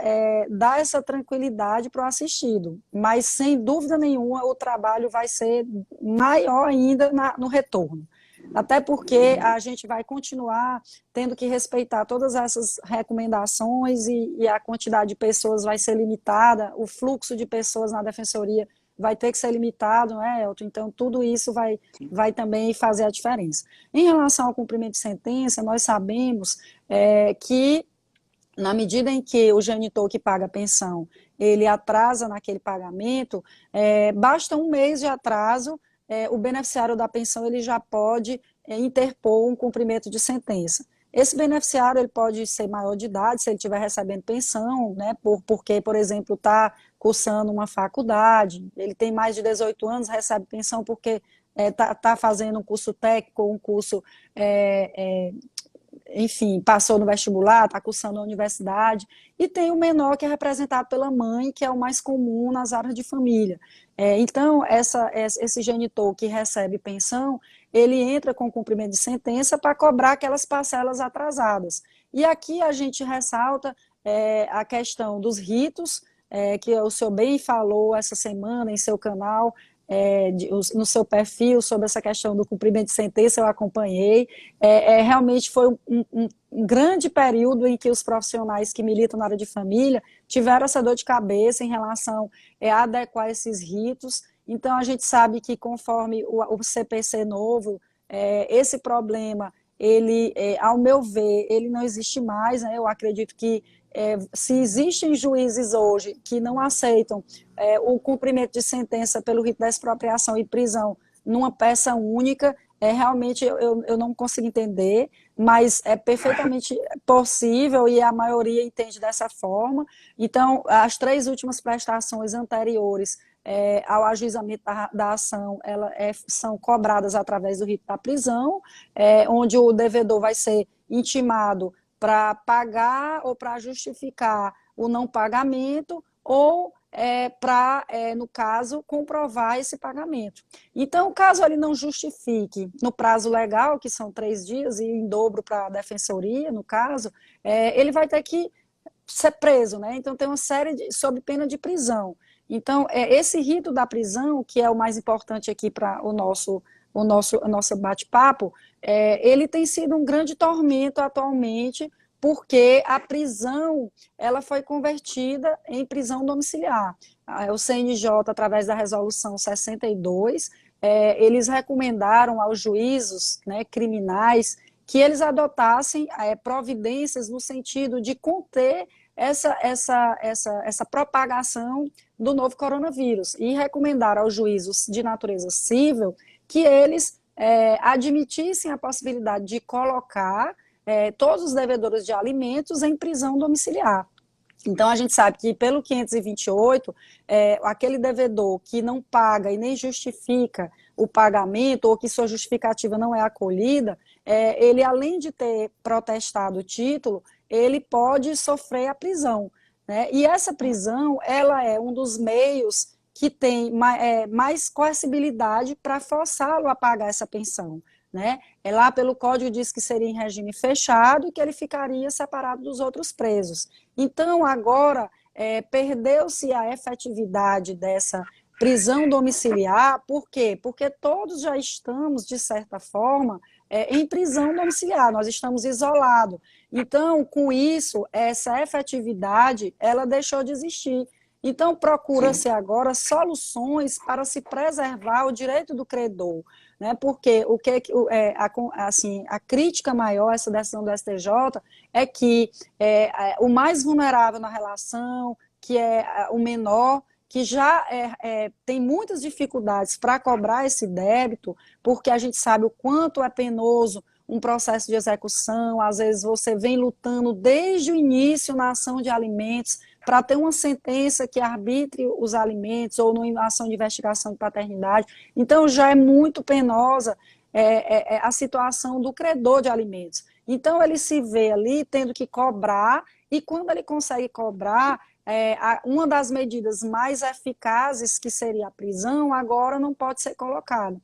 dar essa tranquilidade para o assistido. Mas, sem dúvida nenhuma, o trabalho vai ser maior ainda no retorno. Até porque a gente vai continuar tendo que respeitar todas essas recomendações e a quantidade de pessoas vai ser limitada, o fluxo de pessoas na defensoria vai ter que ser limitado, não é, Elton? Então, tudo isso vai também fazer a diferença. Em relação ao cumprimento de sentença, nós sabemos que, na medida em que o genitor que paga a pensão, ele atrasa naquele pagamento, basta um mês de atraso, o beneficiário da pensão ele já pode interpor um cumprimento de sentença. Esse beneficiário ele pode ser maior de idade, se ele estiver recebendo pensão, né, porque, por exemplo, está cursando uma faculdade, ele tem mais de 18 anos, recebe pensão porque está fazendo um curso técnico, um curso enfim, passou no vestibular, está cursando a universidade, e tem o menor que é representado pela mãe, que é o mais comum nas áreas de família. Então, esse genitor que recebe pensão, ele entra com cumprimento de sentença para cobrar aquelas parcelas atrasadas. E aqui a gente ressalta a questão dos ritos, que o senhor bem falou essa semana em seu canal, no seu perfil sobre essa questão do cumprimento de sentença, eu acompanhei. Realmente foi um grande período em que os profissionais que militam na área de família tiveram essa dor de cabeça em relação a adequar esses ritos. Então, a gente sabe que conforme o CPC novo, esse problema, ele, ao meu ver, ele não existe mais, né? Eu acredito que se existem juízes hoje que não aceitam o cumprimento de sentença pelo rito da expropriação e prisão numa peça única, realmente eu não consigo entender, mas é perfeitamente possível e a maioria entende dessa forma. Então, as 3 últimas prestações anteriores ao ajuizamento da ação, são cobradas através do rito da prisão, onde o devedor vai ser intimado para pagar ou para justificar o não pagamento ou para, no caso, comprovar esse pagamento. Então, caso ele não justifique no prazo legal, que são 3 dias, e em dobro para a defensoria, no caso, ele vai ter que ser preso, né? Então, tem uma série sob pena de prisão. Então, esse rito da prisão, que é o mais importante aqui para o nosso bate-papo, ele tem sido um grande tormento atualmente, porque a prisão ela foi convertida em prisão domiciliar. O CNJ, através da resolução 62, eles recomendaram aos juízos, né, criminais que eles adotassem providências no sentido de conter essa propagação do novo coronavírus e recomendaram aos juízos de natureza civil que eles admitissem a possibilidade de colocar todos os devedores de alimentos em prisão domiciliar. Então, a gente sabe que pelo 528, aquele devedor que não paga e nem justifica o pagamento, ou que sua justificativa não é acolhida, ele, além de ter protestado o título, ele pode sofrer a prisão, né? E essa prisão, ela é um dos meios que tem mais coercibilidade para forçá-lo a pagar essa pensão, né? Lá pelo código diz que seria em regime fechado e que ele ficaria separado dos outros presos. Então, agora, perdeu-se a efetividade dessa prisão domiciliar. Por quê? Porque todos já estamos, de certa forma, em prisão domiciliar, nós estamos isolados. Então, com isso, essa efetividade, ela deixou de existir. Então, procura-se agora soluções para se preservar o direito do credor, né? Porque a crítica maior a essa decisão do STJ é que o mais vulnerável na relação, que é o menor, que já tem muitas dificuldades para cobrar esse débito, porque a gente sabe o quanto é penoso um processo de execução, às vezes você vem lutando desde o início na ação de alimentos para ter uma sentença que arbitre os alimentos ou numa ação de investigação de paternidade. Então, já é muito penosa a situação do credor de alimentos. Então, ele se vê ali tendo que cobrar, e quando ele consegue cobrar, uma das medidas mais eficazes, que seria a prisão, agora não pode ser colocada.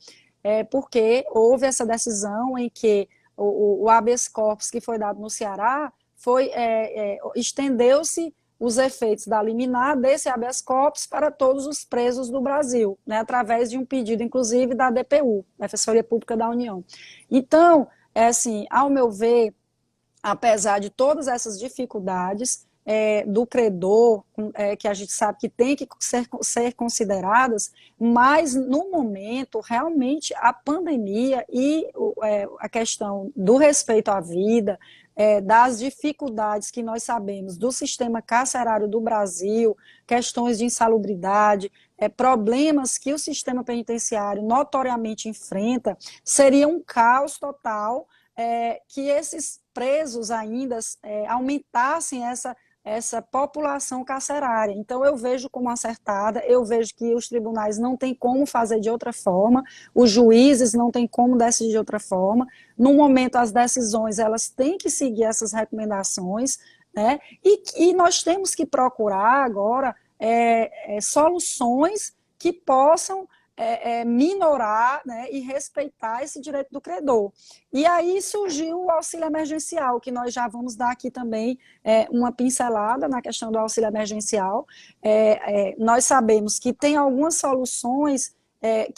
Porque houve essa decisão em que o habeas corpus que foi dado no Ceará, estendeu-se os efeitos da liminar desse habeas corpus para todos os presos do Brasil, né, através de um pedido, inclusive, da DPU, Defensoria Pública da União. Então, assim, ao meu ver, apesar de todas essas dificuldades do credor, que a gente sabe que tem que ser consideradas, mas no momento, realmente, a pandemia e a questão do respeito à vida, das dificuldades que nós sabemos do sistema carcerário do Brasil, questões de insalubridade, problemas que o sistema penitenciário notoriamente enfrenta, seria um caos total que esses presos ainda aumentassem essa população carcerária. Então, eu vejo como acertada, eu vejo que os tribunais não têm como fazer de outra forma, os juízes não têm como decidir de outra forma. No momento, as decisões, elas têm que seguir essas recomendações, né? E nós temos que procurar agora soluções que possam minorar, né, e respeitar esse direito do credor. E aí surgiu o auxílio emergencial, que nós já vamos dar aqui também uma pincelada na questão do auxílio emergencial. Nós sabemos que tem algumas soluções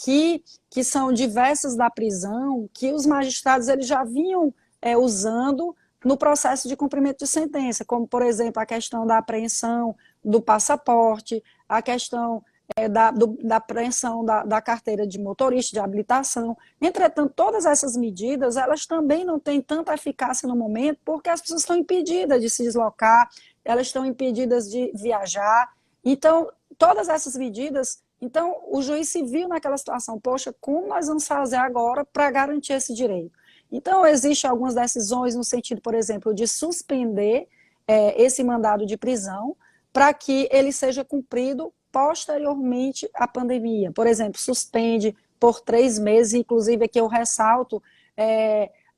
que são diversas da prisão, que os magistrados eles já vinham usando no processo de cumprimento de sentença, como, por exemplo, a questão da apreensão do passaporte, a questão da apreensão da carteira de motorista, de habilitação. Entretanto, todas essas medidas, elas também não têm tanta eficácia no momento, porque as pessoas estão impedidas de se deslocar, elas estão impedidas de viajar. Então, todas essas medidas, então, o juiz se viu naquela situação, poxa, como nós vamos fazer agora para garantir esse direito? Então, existem algumas decisões no sentido, por exemplo, de suspender esse mandado de prisão para que ele seja cumprido posteriormente à pandemia. Por exemplo, suspende por 3 meses, inclusive aqui eu ressalto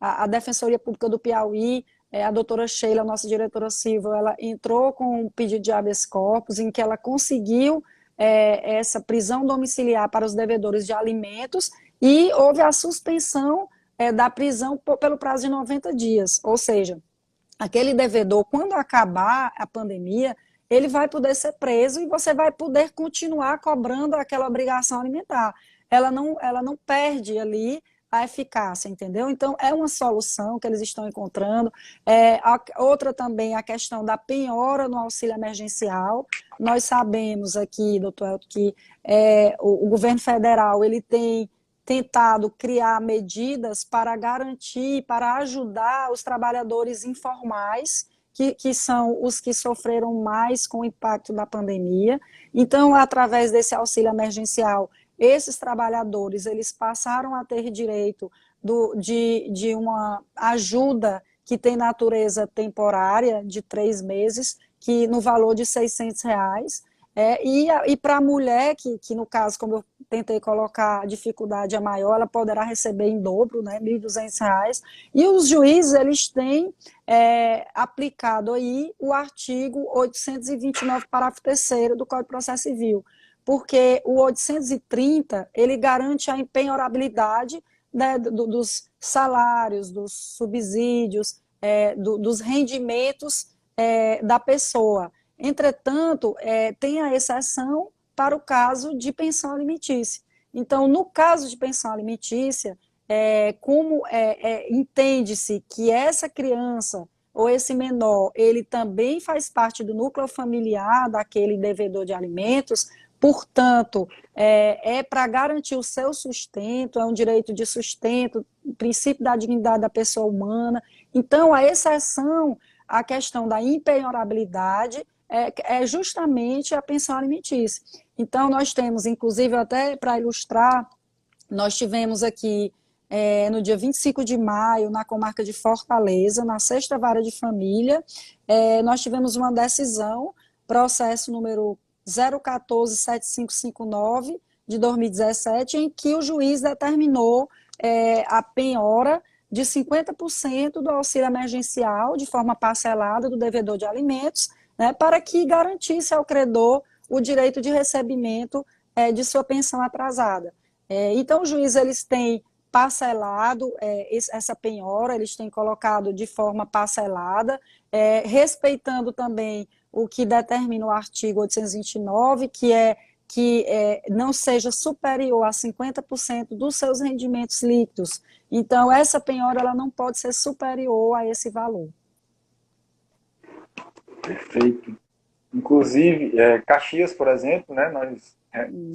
a Defensoria Pública do Piauí, a doutora Sheila, nossa diretora civil, ela entrou com um pedido de habeas corpus em que ela conseguiu essa prisão domiciliar para os devedores de alimentos e houve a suspensão da prisão pelo prazo de 90 dias, ou seja, aquele devedor, quando acabar a pandemia, ele vai poder ser preso e você vai poder continuar cobrando aquela obrigação alimentar. Ela não perde ali a eficácia, entendeu? Então, é uma solução que eles estão encontrando. Outra também, a questão da penhora no auxílio emergencial. Nós sabemos aqui, doutor Elton, que o governo federal ele tem tentado criar medidas para garantir, para ajudar os trabalhadores informais, que são os que sofreram mais com o impacto da pandemia. Então, através desse auxílio emergencial, esses trabalhadores eles passaram a ter direito de uma ajuda que tem natureza temporária, de 3 meses, que no valor de R$ 600. E para a mulher, que no caso, como eu tentei colocar, a dificuldade é maior, ela poderá receber em dobro, né, R$ 1.200. E os juízes, eles têm aplicado aí o artigo 829, parágrafo 3º do Código de Processo Civil, porque o 830, ele garante a impenhorabilidade, né, dos salários, dos subsídios, dos rendimentos da pessoa. Entretanto, tem a exceção para o caso de pensão alimentícia. Então, no caso de pensão alimentícia, como entende-se que essa criança ou esse menor, ele também faz parte do núcleo familiar daquele devedor de alimentos, portanto, para garantir o seu sustento, é um direito de sustento, o princípio da dignidade da pessoa humana. Então, a exceção à questão da impenhorabilidade é justamente a pensão alimentícia. Então, nós temos, inclusive, até para ilustrar, nós tivemos aqui, no dia 25 de maio, na comarca de Fortaleza, na 6ª Vara de Família, nós tivemos uma decisão, processo número 0147559, de 2017, em que o juiz determinou a penhora de 50% do auxílio emergencial, de forma parcelada, do devedor de alimentos, né, para que garantisse ao credor o direito de recebimento de sua pensão atrasada. Então, os juízes eles têm parcelado, essa penhora, eles têm colocado de forma parcelada, respeitando também o que determina o artigo 829, que não seja superior a 50% dos seus rendimentos líquidos. Então, essa penhora ela não pode ser superior a esse valor. Perfeito. Inclusive, Caxias, por exemplo, né, nós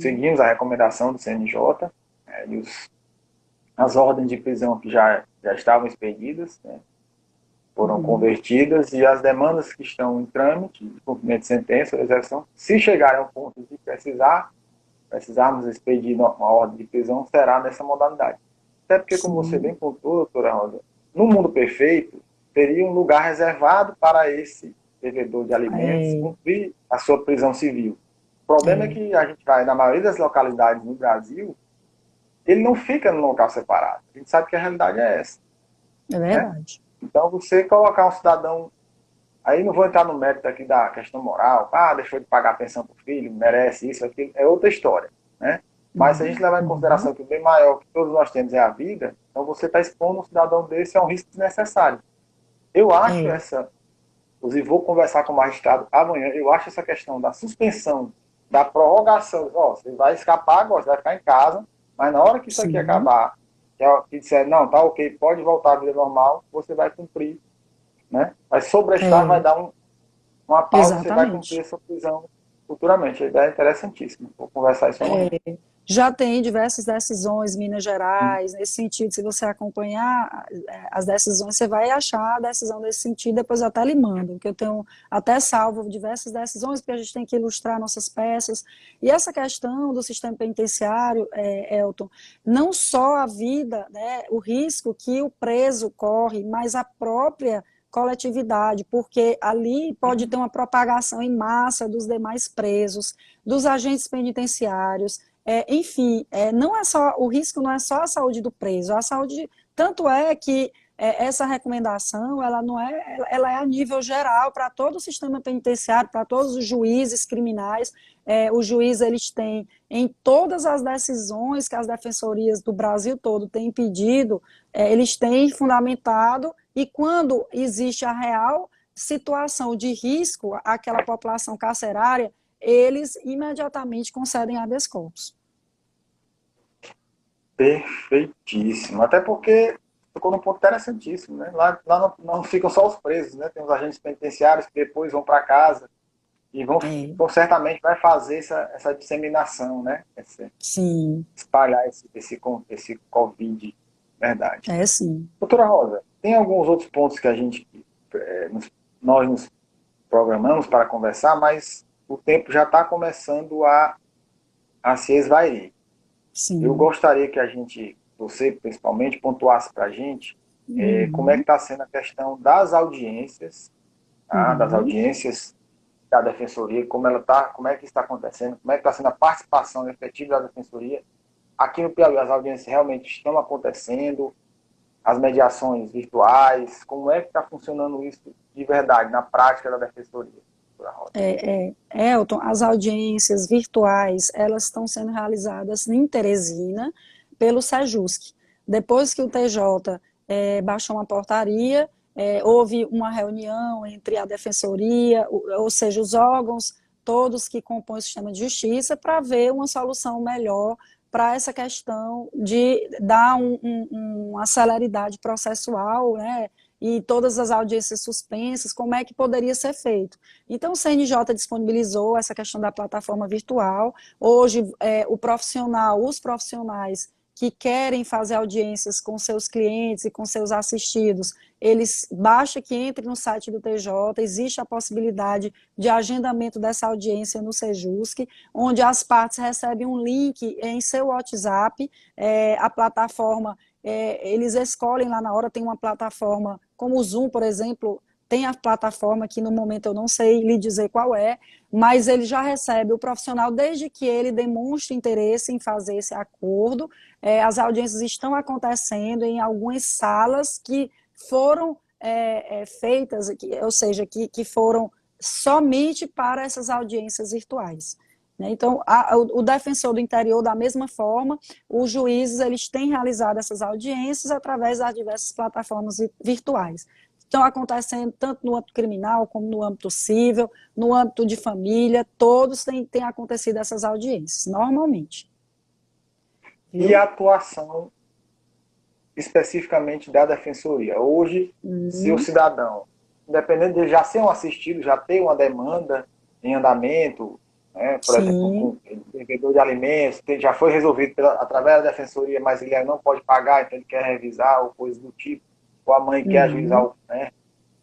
seguimos a recomendação do CNJ, e as ordens de prisão que já estavam expedidas, né, foram convertidas, e as demandas que estão em trâmite, de cumprimento de sentença ou execução, se chegarem ao ponto de precisarmos expedir uma ordem de prisão, será nessa modalidade. Até porque, como você bem pontuou, doutora Rosa, no mundo perfeito, teria um lugar reservado para esse devedor de alimentos cumprir a sua prisão civil. O problema é que a gente vai, na maioria das localidades no Brasil, ele não fica num local separado. A gente sabe que a realidade é essa. É verdade. Né? Então, você colocar um cidadão... Aí não vou entrar no mérito aqui da questão moral, deixou de pagar a pensão para o filho, merece isso, aquilo, é outra história. Né? Mas se a gente levar em consideração que o bem maior que todos nós temos é a vida, então você está expondo um cidadão desse a um risco desnecessário. Eu acho inclusive vou conversar com o magistrado amanhã, eu acho essa questão da suspensão, da prorrogação, você vai escapar agora, você vai ficar em casa, mas na hora que isso aqui acabar, que disser, não, tá ok, pode voltar à vida normal, você vai cumprir, né? Vai sobrestar, vai dar uma pausa, você vai cumprir essa prisão futuramente. A ideia é interessantíssima, vou conversar isso amanhã. Já tem diversas decisões, Minas Gerais, nesse sentido, se você acompanhar as decisões, você vai achar a decisão nesse sentido, depois eu até lhe mando, porque eu tenho até salvo diversas decisões, porque a gente tem que ilustrar nossas peças. E essa questão do sistema penitenciário, Elton, não só a vida, né, o risco que o preso corre, mas a própria coletividade, porque ali pode ter uma propagação em massa dos demais presos, dos agentes penitenciários. Enfim, não é só, o risco não é só a saúde do preso, a saúde, tanto é que essa recomendação, ela é a nível geral para todo o sistema penitenciário, para todos os juízes criminais. Os juízes, eles têm, em todas as decisões que as defensorias do Brasil todo têm pedido, eles têm fundamentado, e quando existe a real situação de risco àquela população carcerária, eles imediatamente concedem habeas corpus. Perfeitíssimo. Até porque ficou num ponto interessantíssimo, né? Lá não ficam só os presos, né? Tem os agentes penitenciários que depois vão para casa e então, certamente vai fazer essa disseminação, né? Sim. Espalhar esse Covid, verdade. Sim. Doutora Rosa, tem alguns outros pontos que nós nos programamos para conversar, mas o tempo já está começando a se esvair. Sim. Eu gostaria que você principalmente, pontuasse para a gente como é que está sendo a questão das audiências, das audiências da Defensoria, como é que está acontecendo, como é que está sendo a participação efetiva da Defensoria. Aqui no Piauí, as audiências realmente estão acontecendo, as mediações virtuais, como é que está funcionando isso de verdade, na prática da Defensoria? Elton, as audiências virtuais, elas estão sendo realizadas em Teresina, pelo Sejusc. Depois que o TJ baixou uma portaria, houve uma reunião entre a Defensoria, ou seja, os órgãos todos que compõem o sistema de justiça, para ver uma solução melhor para essa questão de dar uma celeridade processual, né, e todas as audiências suspensas, como é que poderia ser feito. Então, o CNJ disponibilizou essa questão da plataforma virtual. Hoje, os profissionais que querem fazer audiências com seus clientes e com seus assistidos, basta que entre no site do TJ, existe a possibilidade de agendamento dessa audiência no Sejusc, onde as partes recebem um link em seu WhatsApp, a plataforma, eles escolhem lá na hora, tem uma plataforma, como o Zoom, por exemplo, tem a plataforma que no momento eu não sei lhe dizer qual é, mas ele já recebe o profissional desde que ele demonstre interesse em fazer esse acordo. As audiências estão acontecendo em algumas salas que foram feitas, ou seja, que foram somente para essas audiências virtuais. né? Então, o defensor do interior, da mesma forma, os juízes eles têm realizado essas audiências através das diversas plataformas virtuais. Estão acontecendo tanto no âmbito criminal, como no âmbito civil, no âmbito de família, todos têm acontecido essas audiências, normalmente. E a atuação especificamente da defensoria? Hoje, se o cidadão, independente de já ser um assistido, já ter uma demanda em andamento, né, por exemplo, com devedor de alimentos, já foi resolvido através da defensoria, mas ele não pode pagar, então ele quer revisar ou coisa do tipo, ou a mãe quer ajuizar o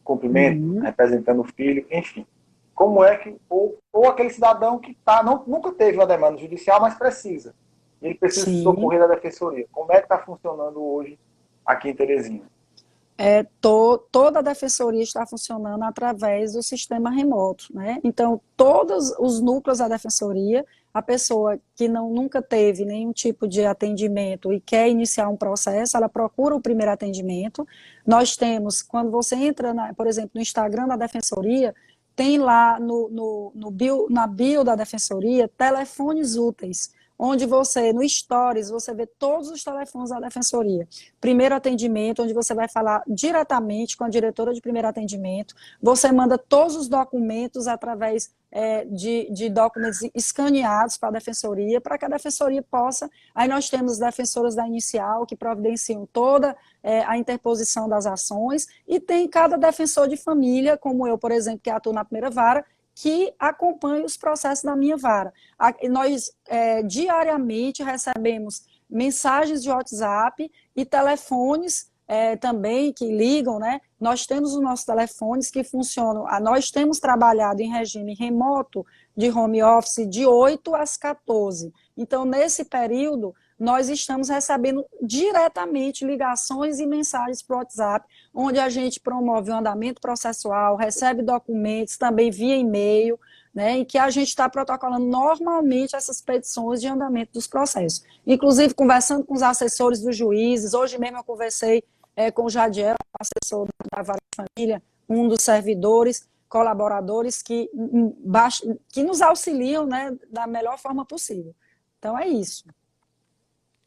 cumprimento, representando o filho, enfim. Como é que, ou aquele cidadão que nunca teve uma demanda judicial, mas precisa, ele precisa se socorrer da defensoria. Como é que está funcionando hoje aqui em Teresina? Toda a defensoria está funcionando através do sistema remoto, né? Então, todos os núcleos da defensoria, a pessoa que nunca teve nenhum tipo de atendimento e quer iniciar um processo, ela procura o primeiro atendimento. Nós temos, quando você entra, por exemplo, no Instagram da defensoria, tem lá na bio da defensoria telefones úteis, onde você, no Stories, você vê todos os telefones da defensoria. Primeiro atendimento, onde você vai falar diretamente com a diretora de primeiro atendimento, você manda todos os documentos através de documentos escaneados para a defensoria, para que a defensoria possa... Aí nós temos defensoras da inicial, que providenciam toda a interposição das ações, e tem cada defensor de família, como eu, por exemplo, que atuo na primeira vara, que acompanha os processos da minha vara. Nós diariamente recebemos mensagens de WhatsApp e telefones também que ligam, né? Nós temos os nossos telefones que funcionam. Nós temos trabalhado em regime remoto de home office de 8 às 14. Então, nesse período, nós estamos recebendo diretamente ligações e mensagens para o WhatsApp, onde a gente promove o andamento processual, recebe documentos também via e-mail, né, em que a gente está protocolando normalmente essas petições de andamento dos processos. Inclusive, conversando com os assessores dos juízes, hoje mesmo eu conversei com o Jadiel, assessor da Vara de Família, um dos servidores, colaboradores que nos auxiliam, né, da melhor forma possível. Então, é isso.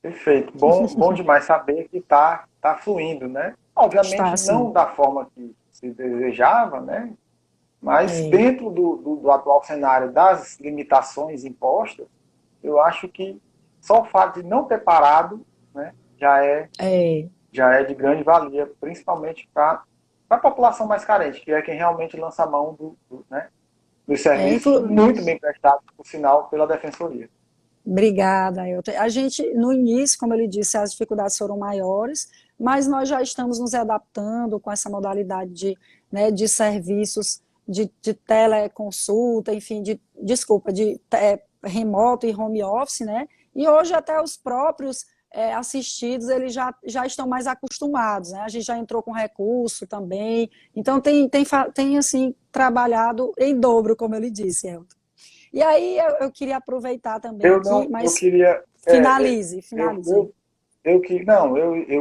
Perfeito. Bom demais saber que tá fluindo, né? Obviamente não da forma que se desejava, né? Mas dentro do atual cenário das limitações impostas, eu acho que só o fato de não ter parado, né, já é de grande valia, principalmente para a população mais carente, que é quem realmente lança a mão dos serviços muito bem prestados, por sinal, pela Defensoria. Obrigada, Elton. A gente, no início, como ele disse, as dificuldades foram maiores, mas nós já estamos nos adaptando com essa modalidade de serviços de teleconsulta, enfim, de remoto e home office, né? E hoje até os próprios assistidos, eles já estão mais acostumados, né? A gente já entrou com recurso também, então tem assim, trabalhado em dobro, como ele disse, Elton. E aí eu queria aproveitar também finalize. Eu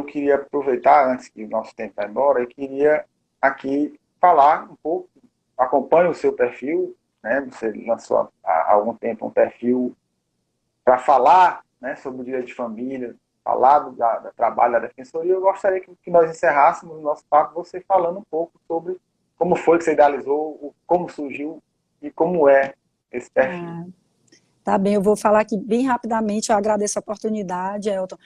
queria aproveitar, antes que o nosso tempo vá embora, eu queria aqui falar um pouco, acompanho o seu perfil, né? Você lançou há algum tempo um perfil para falar, né, sobre o direito de família, falar do trabalho da Defensoria. Eu gostaria que nós encerrássemos o nosso papo, você falando um pouco sobre como foi que você idealizou, como surgiu e como é esse perfil. Tá bem, eu vou falar aqui bem rapidamente, eu agradeço a oportunidade, Elton.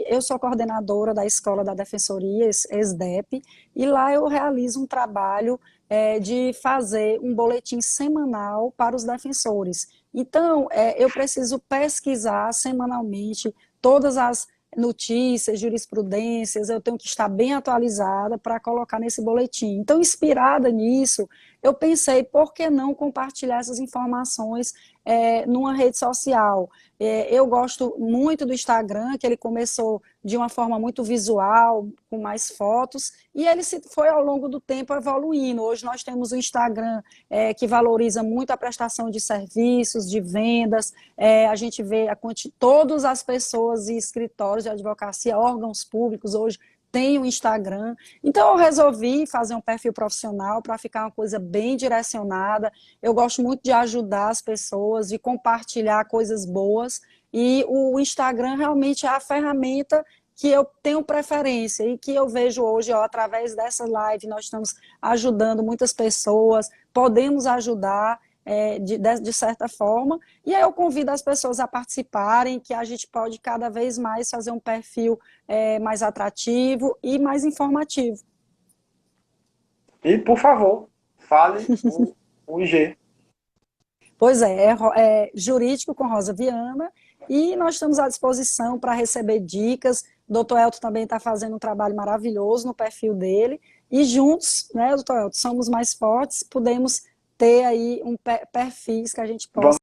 Eu sou coordenadora da Escola da Defensoria, ESDEP, e lá eu realizo um trabalho de fazer um boletim semanal para os defensores. Então, eu preciso pesquisar semanalmente todas as notícias, jurisprudências, eu tenho que estar bem atualizada para colocar nesse boletim. Então, inspirada nisso, eu pensei, por que não compartilhar essas informações numa rede social? Eu gosto muito do Instagram, que ele começou de uma forma muito visual, com mais fotos, e ele foi ao longo do tempo evoluindo. Hoje nós temos o Instagram que valoriza muito a prestação de serviços, de vendas, a gente vê todas as pessoas e escritórios de advocacia, órgãos públicos hoje tem o Instagram. Então eu resolvi fazer um perfil profissional para ficar uma coisa bem direcionada. Eu gosto muito de ajudar as pessoas, de compartilhar coisas boas, e o Instagram realmente é a ferramenta que eu tenho preferência e que eu vejo hoje, ó, através dessa live, nós estamos ajudando muitas pessoas, podemos ajudar de certa forma, e aí eu convido as pessoas a participarem, que a gente pode cada vez mais fazer um perfil mais atrativo e mais informativo. E, por favor, fale o IG. Pois é Jurídico com Rosa Viana, e nós estamos à disposição para receber dicas. O doutor Elton também está fazendo um trabalho maravilhoso no perfil dele, e juntos, né, doutor Elton, somos mais fortes, podemos ter aí perfis que a gente possa